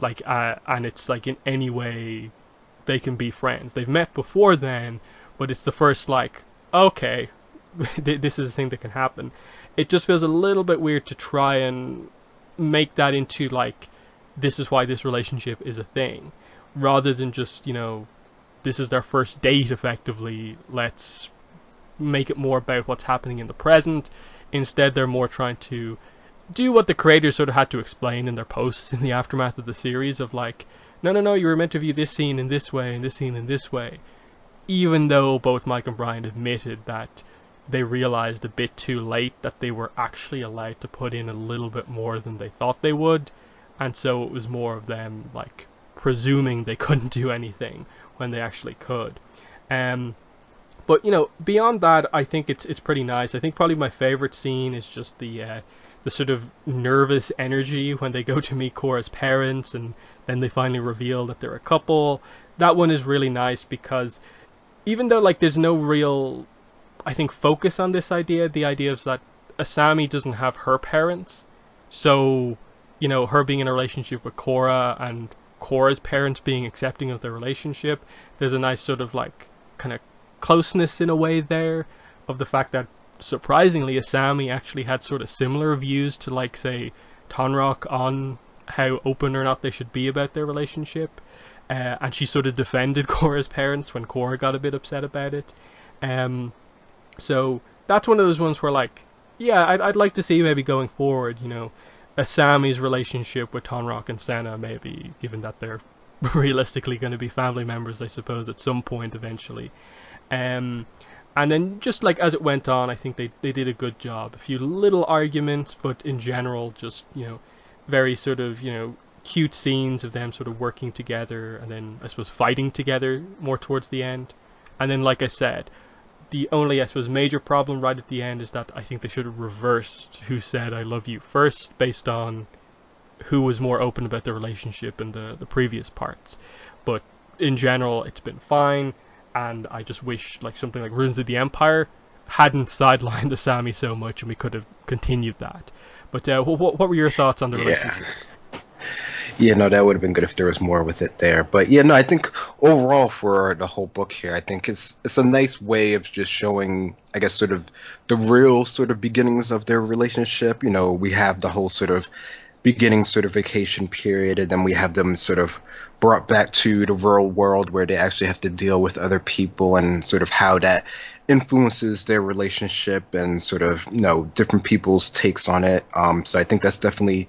Speaker 1: Like, and it's like in any way they can be friends. They've met before then, but it's the first like, okay, this is a thing that can happen. It just feels a little bit weird to try and make that into like, this is why this relationship is a thing, rather than just, you know, this is their first date effectively, let's make it more about what's happening in the present. Instead, they're more trying to do what the creators sort of had to explain in their posts in the aftermath of the series of like, no, you were meant to view this scene in this way and this scene in this way, even though both Mike and Brian admitted that they realized a bit too late that they were actually allowed to put in a little bit more than they thought they would, and so it was more of them like presuming they couldn't do anything when they actually could. Um, but you know, beyond that, I think it's pretty nice. I think probably my favorite scene is just the sort of nervous energy when they go to meet Korra's parents, and then they finally reveal that they're a couple. That one is really nice because even though like there's no real, I think, focus on this idea, the idea is that Asami doesn't have her parents, so you know, her being in a relationship with Korra and Korra's parents being accepting of their relationship. There's a nice sort of like kind of closeness in a way there, of the fact that surprisingly Asami actually had sort of similar views to, like, say, Tonrock on how open or not they should be about their relationship, and she sort of defended Korra's parents when Korra got a bit upset about it. So that's one of those ones where, like, yeah, I'd like to see maybe going forward, you know, Asami's relationship with Tonrock and Senna, maybe, given that they're realistically going to be family members, I suppose, at some point eventually. And then just like as it went on, I think they did a good job. A few little arguments, but in general, just, you know, very sort of, you know, cute scenes of them sort of working together, and then I suppose fighting together more towards the end. And then, like I said, the only, I suppose, major problem right at the end is that I think they should have reversed who said "I love you" first, based on who was more open about their relationship in the previous parts. But in general, it's been fine, and I just wish like something like Ruins of the Empire hadn't sidelined Asami so much, and we could have continued that. But what were your thoughts on the relationship?
Speaker 2: Yeah, no, that would have been good if there was more with it there. But yeah, no, I think overall for the whole book here, I think it's a nice way of just showing, I guess, sort of the real sort of beginnings of their relationship. You know, we have the whole sort of beginning sort of vacation period, and then we have them sort of brought back to the real world where they actually have to deal with other people, and sort of how that influences their relationship, and sort of, you know, different people's takes on it. So I think that's definitely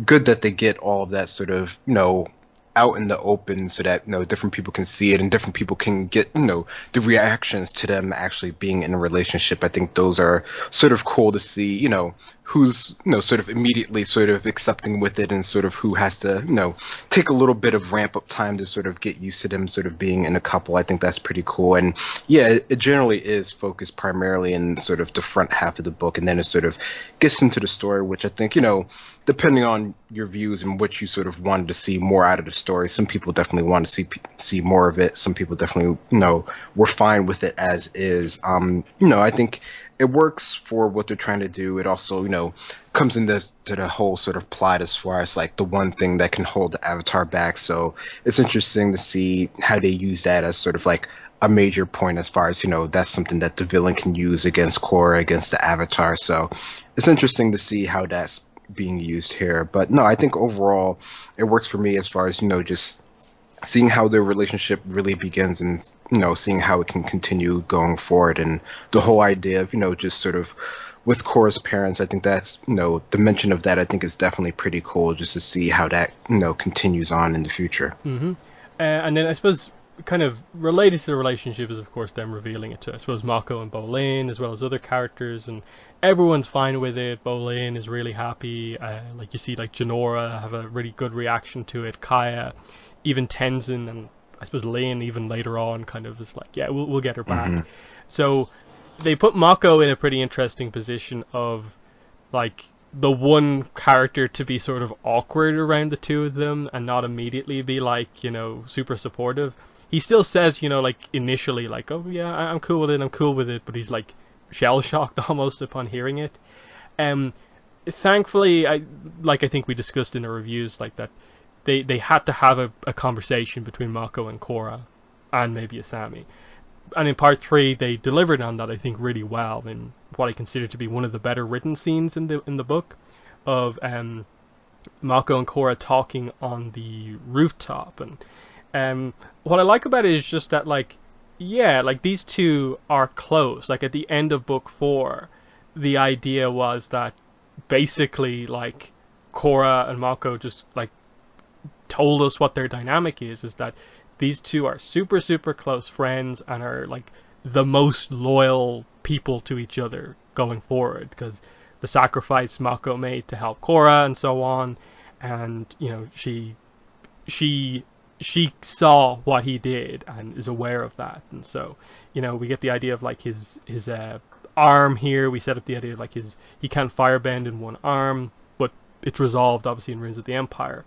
Speaker 2: good that they get all of that sort of, you know, out in the open, so that, you know, different people can see it and different people can get, you know, the reactions to them actually being in a relationship. I think those are sort of cool to see, you know, who's, you know, sort of immediately sort of accepting with it, and sort of who has to, you know, take a little bit of ramp up time to sort of get used to them sort of being in a couple. I think that's pretty cool. And yeah, it generally is focused primarily in sort of the front half of the book, and then it sort of gets into the story, which I think, you know, depending on your views and what you sort of wanted to see more out of the story, some people definitely want to see more of it. Some people definitely, you know, were fine with it as is. You know, I think it works for what they're trying to do. It also, you know, comes into the whole sort of plot as far as like the one thing that can hold the Avatar back. So it's interesting to see how they use that as sort of like a major point, as far as, you know, that's something that the villain can use against Korra, against the Avatar. So it's interesting to see how that's being used here. But no, I think overall it works for me, as far as, you know, just seeing how their relationship really begins, and, you know, seeing how it can continue going forward, and the whole idea of, you know, just sort of with Korra's parents. I think that's, you know, the mention of that, I think, is definitely pretty cool, just to see how that, you know, continues on in the future.
Speaker 1: And then I suppose kind of related to the relationship is, of course, them revealing it to, I suppose, Mako and Bolin, as well as other characters, and everyone's fine with it. Bolin is really happy. Like, you see, like, Janora have a really good reaction to it. Kaya, even Tenzin, and I suppose Lin even later on kind of is like, yeah, we'll get her back. So they put Mako in a pretty interesting position of, like, the one character to be sort of awkward around the two of them, and not immediately be, like, you know, super supportive. He still says, you know, like, initially, like, oh yeah, I'm cool with it, but he's like shell-shocked almost upon hearing it. Thankfully, I think we discussed in the reviews, like, that they had to have a conversation between Mako and Korra, and maybe Asami. And in part 3, they delivered on that, I think, really well, in what I consider to be one of the better written scenes in the book, of Mako and Korra talking on the rooftop. And what I like about it is just that, like, yeah, like, these two are close. Like, at the end of book 4, the idea was that basically, like, Korra and Mako just, like, told us what their dynamic is that these two are super, super close friends, and are, like, the most loyal people to each other going forward, because the sacrifice Mako made to help Korra and so on, and, you know, she saw what he did and is aware of that. And so, you know, we get the idea of, like, his arm here. We set up the idea of, like, he can't firebend in one arm, but it's resolved obviously in Ruins of the Empire.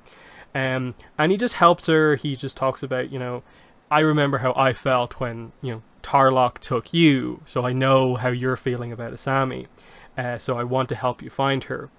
Speaker 1: And he just helps her. He just talks about, you know, I remember how I felt when, you know, Tarlok took you, so I know how you're feeling about Asami. So I want to help you find her.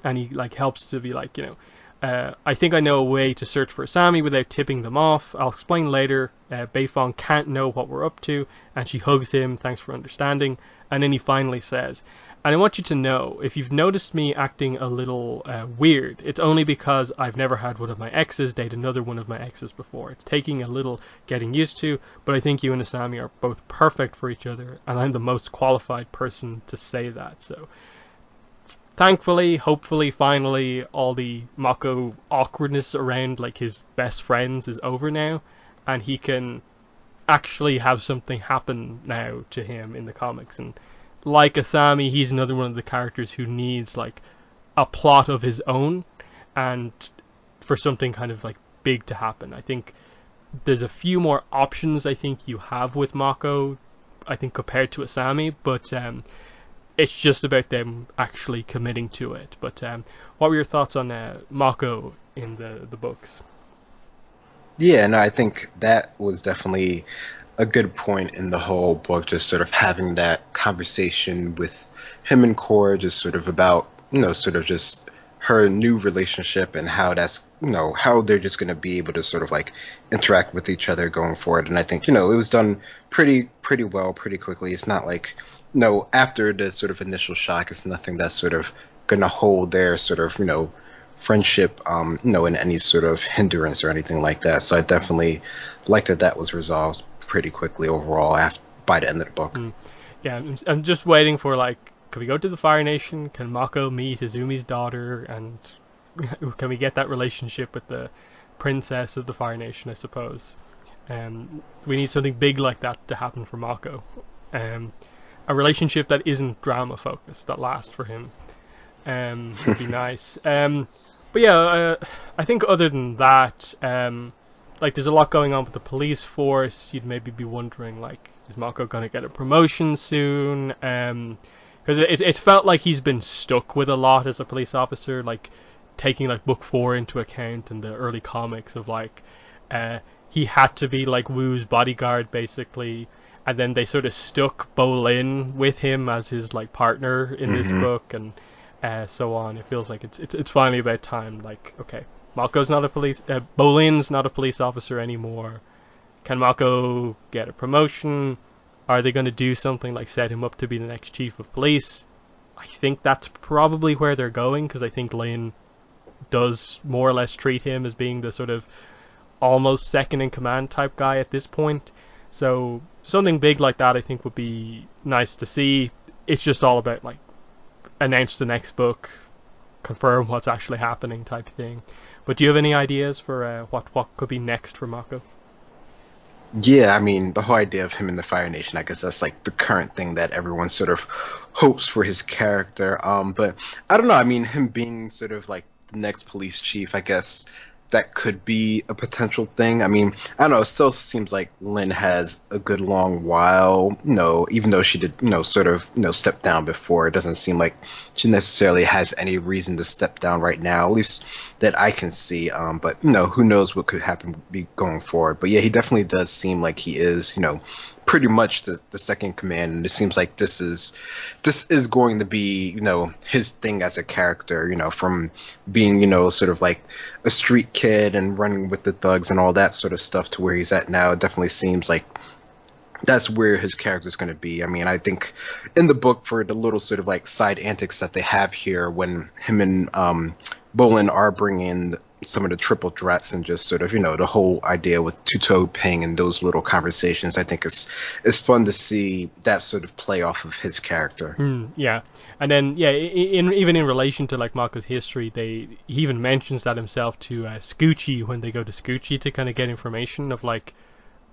Speaker 1: And he, like, helps to be like, you know, I think I know a way to search for Asami without tipping them off. I'll explain later. Beifong can't know what we're up to, and she hugs him, thanks for understanding. And then he finally says, and I want you to know, if you've noticed me acting a little weird, it's only because I've never had one of my exes date another one of my exes before. It's taking a little getting used to, but I think you and Asami are both perfect for each other, and I'm the most qualified person to say that. So thankfully, hopefully, finally, all the Mako awkwardness around like his best friends is over now, and he can actually have something happen now to him in the comics. And like Asami, he's another one of the characters who needs like a plot of his own, and for something kind of like big to happen. I think there's a few more options I think you have with Mako, I think, compared to Asami, but it's just about them actually committing to it. But what were your thoughts on Mako in the books?
Speaker 2: Yeah, no, I think that was definitely a good point in the whole book, just sort of having that conversation with him and Korra, just sort of about, sort of just her new relationship and how that's, how they're just going to be able to sort of like interact with each other going forward. And I think, it was done pretty well, pretty quickly. It's not like, after the sort of initial shock, it's nothing that's sort of going to hold their sort of, friendship, in any sort of hindrance or anything like that. So I definitely like that was resolved pretty quickly overall by the end of the book.
Speaker 1: Yeah, I'm just waiting for like, can we go to the Fire Nation? Can Mako meet Izumi's daughter? And can we get that relationship with the princess of the Fire Nation, I suppose? We need something big like that to happen for Mako. A relationship that isn't drama focused, that lasts for him, would be nice. But yeah, I think other than that, like there's a lot going on with the police force. You'd maybe be wondering, like, is Mako gonna get a promotion soon? Because it felt like he's been stuck with a lot as a police officer, like taking like book 4 into account in the early comics of like, he had to be like Wu's bodyguard basically, and then they sort of stuck Bolin with him as his like partner in this book, and so on. It feels like it's finally about time. Like, okay, Mako's not a Bolin's not a police officer anymore. Can Mako get a promotion? Are they going to do something like set him up to be the next chief of police? I think that's probably where they're going, because I think Lin does more or less treat him as being the sort of almost second in command type guy at this point. So something big like that I think would be nice to see. It's just all about like, announce the next book, confirm what's actually happening type thing. But do you have any ideas for what could be next for Mako?
Speaker 2: Yeah, I mean, the whole idea of him in the Fire Nation, I guess that's like the current thing that everyone sort of hopes for his character. But I don't know, I mean, him being sort of like the next police chief, I guess that could be a potential thing. I mean, I don't know, it still seems like Lin has a good long while, even though she did, sort of, step down before. It doesn't seem like she necessarily has any reason to step down right now, at least that I can see. But, who knows what could happen be going forward. But yeah, he definitely does seem like he is, pretty much the second command, and it seems like this is going to be, his thing as a character, from being, sort of like a street kid and running with the thugs and all that sort of stuff to where he's at now. It definitely seems like that's where his character is going to be. I mean, I think in the book, for the little sort of like side antics that they have here when him and Bolin are bringing some of the triple threats and just sort of, the whole idea with Two-Toed Ping and those little conversations, I think it's fun to see that sort of play off of his character.
Speaker 1: Yeah, and then even in relation to like Mako's history, he even mentions that himself to Scoochie when they go to Scoochie to kind of get information of like,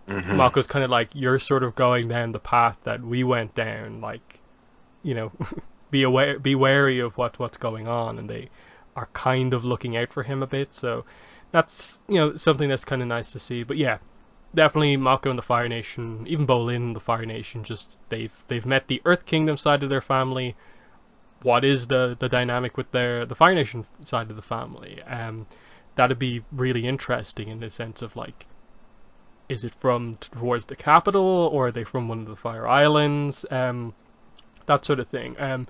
Speaker 1: Mako's kind of like, you're sort of going down the path that we went down, like, be wary of what's going on, and they are kind of looking out for him a bit. So that's something that's kind of nice to see. But yeah, definitely Mako and the Fire Nation, even Bolin and the Fire Nation, just they've met the Earth Kingdom side of their family. What is the dynamic with the Fire Nation side of the family? That'd be really interesting in the sense of like, is it from towards the capital, or are they from one of the Fire Islands? That sort of thing.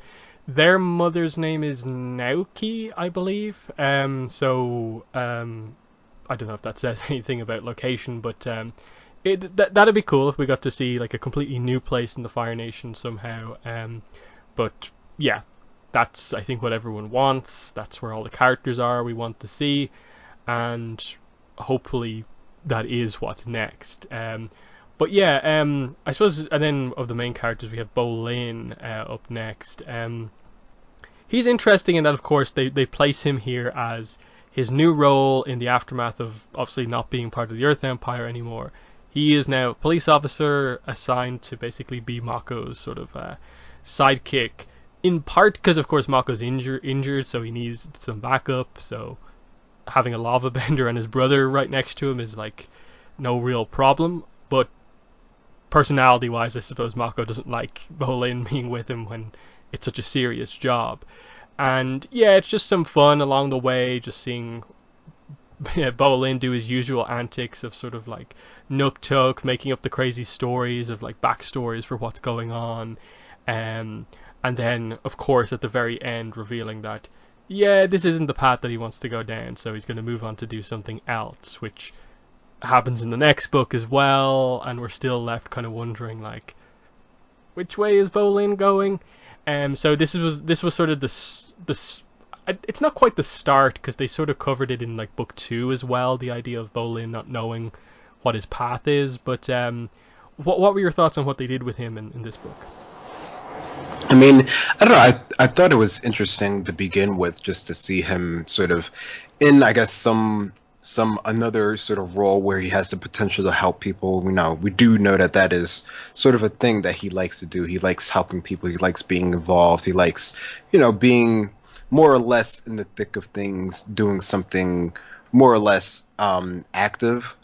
Speaker 1: Their mother's name is Naoki, I believe. I don't know if that says anything about location, but that'd be cool if we got to see like a completely new place in the Fire Nation somehow. But yeah, that's I think what everyone wants. That's where all the characters are we want to see, and hopefully that is what's next. But yeah, I suppose, and then of the main characters we have Bolin up next. He's interesting in that, of course, they place him here as his new role in the aftermath of obviously not being part of the Earth Empire anymore. He is now a police officer assigned to basically be Mako's sort of sidekick, in part because, of course, Mako's injured, so he needs some backup. So having a lava bender and his brother right next to him is like no real problem. But personality-wise, I suppose Mako doesn't like Bolin being with him when it's such a serious job. And yeah, it's just some fun along the way, just seeing Bolin do his usual antics of sort of like nook-took, making up the crazy stories of like backstories for what's going on. And then, of course, at the very end, revealing that, yeah, this isn't the path that he wants to go down, so he's going to move on to do something else, which happens in the next book as well, and we're still left kind of wondering, like, which way is Bolin going? So this was sort of this it's not quite the start, because they sort of covered it in like book 2 as well, the idea of Bolin not knowing what his path is. But what were your thoughts on what they did with him in this book?
Speaker 2: I mean, I don't know. I thought it was interesting to begin with, just to see him sort of in, I guess, some another sort of role where he has the potential to help people. We do know that is sort of a thing that he likes to do. He likes helping people. He likes being involved. He likes, being more or less in the thick of things, doing something more or less active.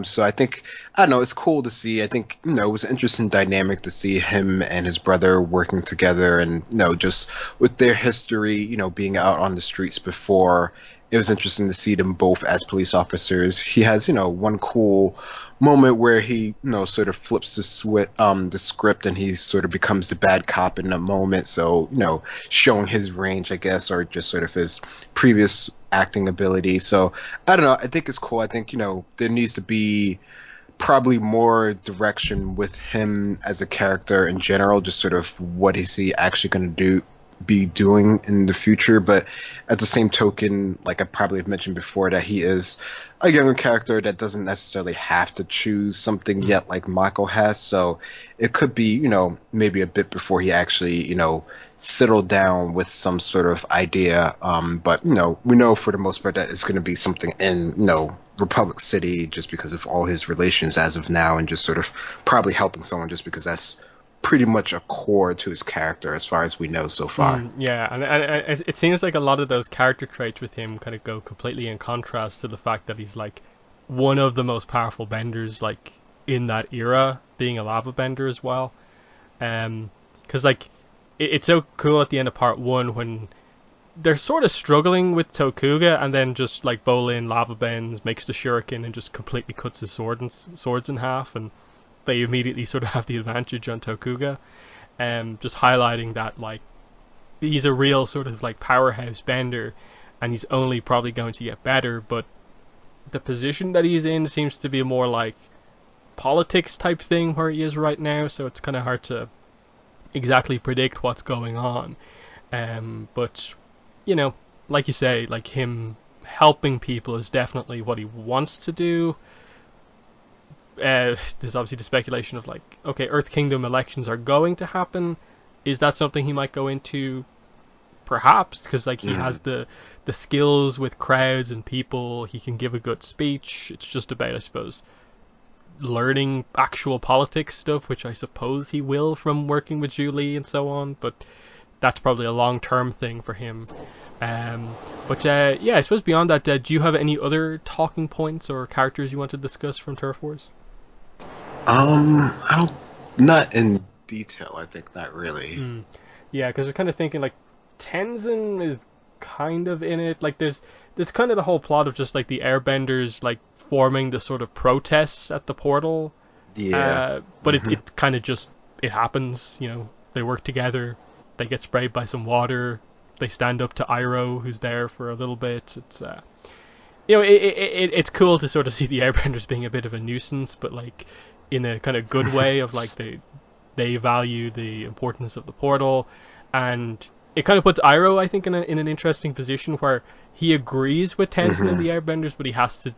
Speaker 2: So I think, I don't know, it's cool to see. I think, it was an interesting dynamic to see him and his brother working together, and, just with their history, being out on the streets before. It was interesting to see them both as police officers. He has, one cool moment where he, sort of flips the script, and he sort of becomes the bad cop in a moment. So, showing his range, I guess, or just sort of his previous acting ability. So, I don't know. I think it's cool. I think, there needs to be probably more direction with him as a character in general, just sort of what is he actually going to be doing in the future. But at the same token, like I probably have mentioned before, that he is a younger character that doesn't necessarily have to choose something yet, like Mako has. So it could be, maybe a bit before he actually, settled down with some sort of idea. But we know for the most part that it's going to be something in, Republic City, just because of all his relations as of now, and just sort of probably helping someone, just because that's pretty much a core to his character as far as we know so far.
Speaker 1: Yeah, and it seems like a lot of those character traits with him kind of go completely in contrast to the fact that he's like one of the most powerful benders like in that era, being a lava bender as well. Because like it's so cool at the end of part 1 when they're sort of struggling with Tokuga, and then just like Bolin lava bends, makes the shuriken, and just completely cuts his swords in half, and they immediately sort of have the advantage on Tokuga. Just highlighting that like he's a real sort of like powerhouse bender, and he's only probably going to get better. But the position that he's in seems to be more like politics type thing where he is right now, so it's kind of hard to exactly predict what's going on. But like you say, like him helping people is definitely what he wants to do. There's obviously the speculation of like, okay, Earth Kingdom elections are going to happen. Is that something he might go into? Perhaps, because like he has the skills with crowds and people. He can give a good speech. It's just about, I suppose, learning actual politics stuff, which I suppose he will from working with Julie and so on. But that's probably a long-term thing for him. But yeah, I suppose beyond that, do you have any other talking points or characters you want to discuss from Turf Wars?
Speaker 2: I don't, not in detail. I think not really.
Speaker 1: Yeah, because we're kind of thinking like Tenzin is kind of in it. Like there's kind of the whole plot of just like the Airbenders like forming the sort of protests at the portal.
Speaker 2: Yeah.
Speaker 1: But it kind of just it happens. They work together. they get sprayed by some water. They stand up to Iroh, who's there for a little bit. It's it's cool to sort of see the Airbenders being a bit of a nuisance, but like in a kind of good way of like they value the importance of the portal, and it kind of puts Iroh, I think, in an interesting position where he agrees with Tenzin and the Airbenders, but he has to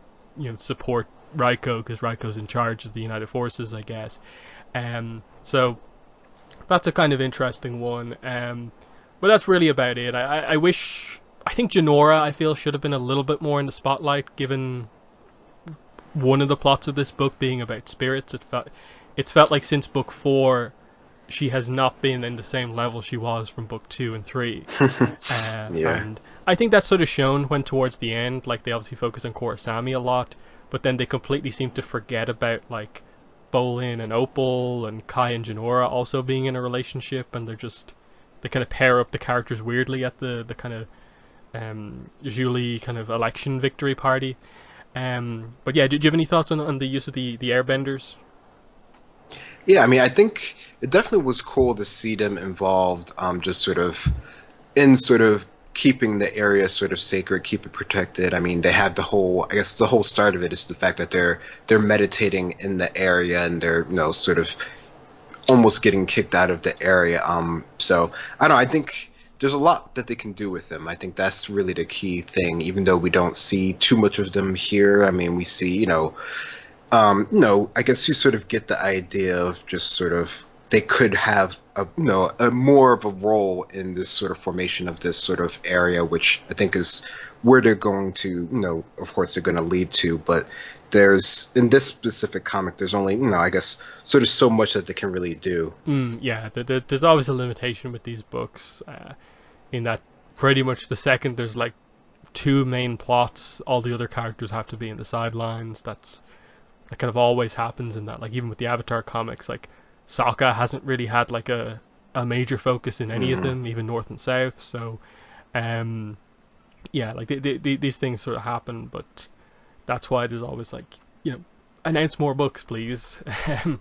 Speaker 1: support Raiko because Raiko's in charge of the United Forces, I guess. So that's a kind of interesting one. But that's really about it. I think Jinora, I feel, should have been a little bit more in the spotlight, given one of the plots of this book being about spirits. It's felt like since book 4, she has not been in the same level she was from book 2 and 3. And I think that's sort of shown when towards the end, like they obviously focus on Korrasami a lot, but then they completely seem to forget about like Bolin and Opal and Kai and Jinora also being in a relationship, and they kind of pair up the characters weirdly at the kind of Julie kind of election victory party. But yeah, do you have any thoughts on the use of the Airbenders?
Speaker 2: Yeah, I mean, I think it definitely was cool to see them involved, just sort of in sort of keeping the area sort of sacred, keep it protected. I mean, they have the whole start of it is the fact that they're meditating in the area, and they're sort of almost getting kicked out of the area. So I don't know, I think there's a lot that they can do with them. I think that's really the key thing, even though we don't see too much of them here. I mean, we see, I guess you sort of get the idea of just sort of they could have a more of a role in this sort of formation of this sort of area, which I think is where they're going to, of course they're going to lead to. But there's, in this specific comic, there's only, I guess, sort of so much that they can really do.
Speaker 1: Yeah, there's always a limitation with these books, in that pretty much the second there's like 2 main plots, all the other characters have to be in the sidelines. That kind of always happens in that, like even with the Avatar comics, like Sokka hasn't really had like a major focus in any of them, even North and South. So, yeah, like these things sort of happen, but that's why there's always like, announce more books, please. And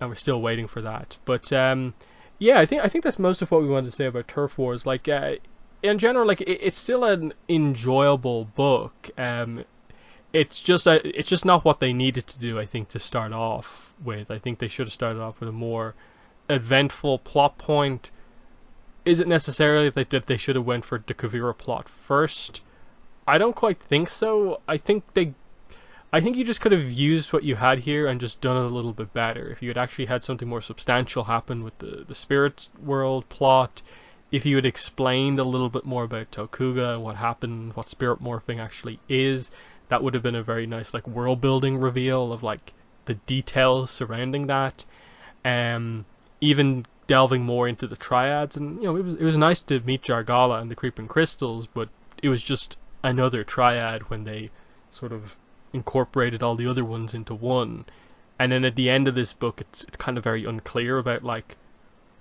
Speaker 1: we're still waiting for that. But yeah, I think that's most of what we wanted to say about Turf Wars. Like in general, like it's still an enjoyable book. It's just not what they needed to do, I think, to start off with. I think they should have started off with a more eventful plot point. Is it necessarily that they should have went for the Kuvira plot first? I don't quite think so. I think you just could have used what you had here and just done it a little bit better. If you had actually had something more substantial happen with the spirit world plot, if you had explained a little bit more about Tokuga and what happened, what spirit morphing actually is, that would have been a very nice like world building reveal of like the details surrounding that. Even delving more into the triads, and it was nice to meet Jargala and the Creeping Crystals, but it was just another triad when they sort of incorporated all the other ones into one. And then at the end of this book, it's kind of very unclear about like,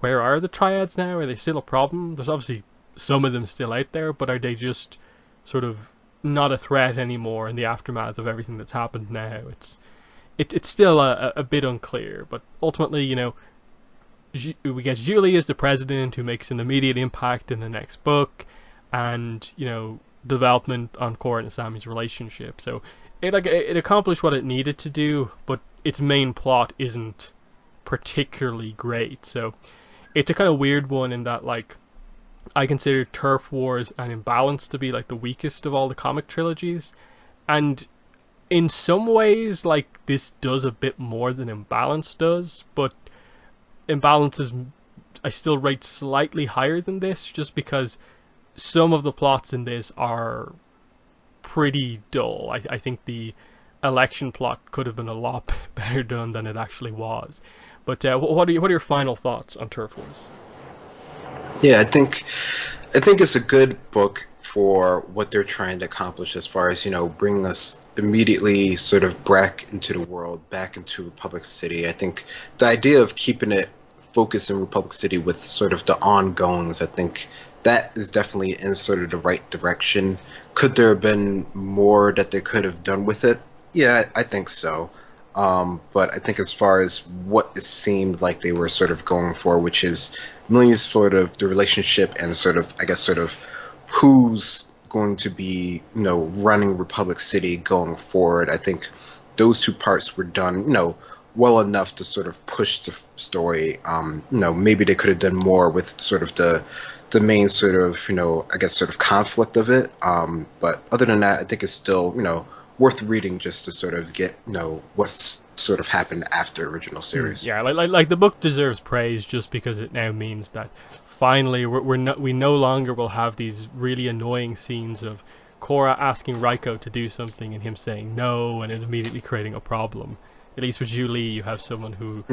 Speaker 1: where are the triads now? Are they still a problem? There's obviously some of them still out there, but are they just sort of not a threat anymore in the aftermath of everything that's happened now? It's still a bit unclear, but ultimately, we get Julie as the president, who makes an immediate impact in the next book, and development on Korra and Asami's relationship. So it accomplished what it needed to do, but its main plot isn't particularly great. So it's a kind of weird one in that, like, I consider Turf Wars and Imbalance to be like the weakest of all the comic trilogies, and in some ways, like, this does a bit more than Imbalance does, but Imbalance is, I still rate slightly higher than this, just because some of the plots in this are pretty dull. I think the election plot could have been a lot better done than it actually was. But what are your final thoughts on Turf Wars?
Speaker 2: Yeah, I think it's a good book for what they're trying to accomplish, as far as bringing us immediately sort of back into the world, back into Republic City. I think the idea of keeping it focused in Republic City with sort of the ongoings, I think that is definitely in sort of the right direction. Could there have been more that they could have done with it? Yeah, I think so. But I think as far as what it seemed like they were sort of going for, which is really sort of the relationship and sort of, I guess, sort of who's going to be, running Republic City going forward. I think those two parts were done, well enough to sort of push the story. Maybe they could have done more with sort of the main sort of, I guess sort of conflict of it. But other than that, I think it's still, worth reading just to sort of get, what's sort of happened after original series.
Speaker 1: Yeah, like the book deserves praise just because it now means that finally we no longer will have these really annoying scenes of Korra asking Raiko to do something and him saying no and it immediately creating a problem. At least with Julie, you have someone who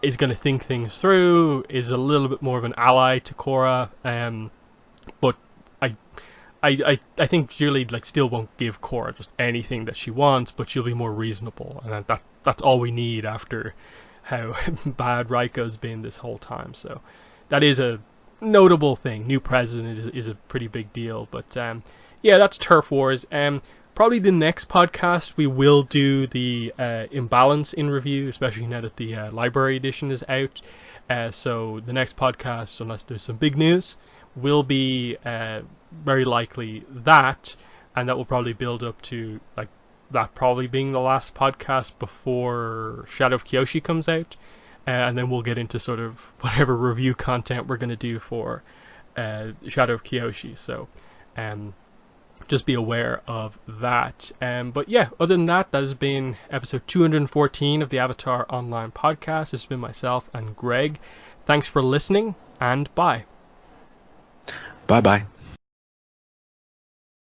Speaker 1: is going to think things through, is a little bit more of an ally to Korra, but I think Julie still won't give Korra just anything that she wants, but she'll be more reasonable, and that's all we need after how bad Raiko's been this whole time. So that is a notable thing. New president is a pretty big deal, but yeah, that's Turf Wars. Probably the next podcast we will do the Imbalance in review, especially now that the library edition is out. So the next podcast, unless there's some big news, will be very likely that, and that will probably build up to that probably being the last podcast before Shadow of Kyoshi comes out, and then we'll get into sort of whatever review content we're going to do for Shadow of Kyoshi. So just be aware of that. But yeah, other than that, that has been episode 214 of the Avatar Online podcast. This has been myself and Greg. Thanks for listening, and bye.
Speaker 2: Bye-bye.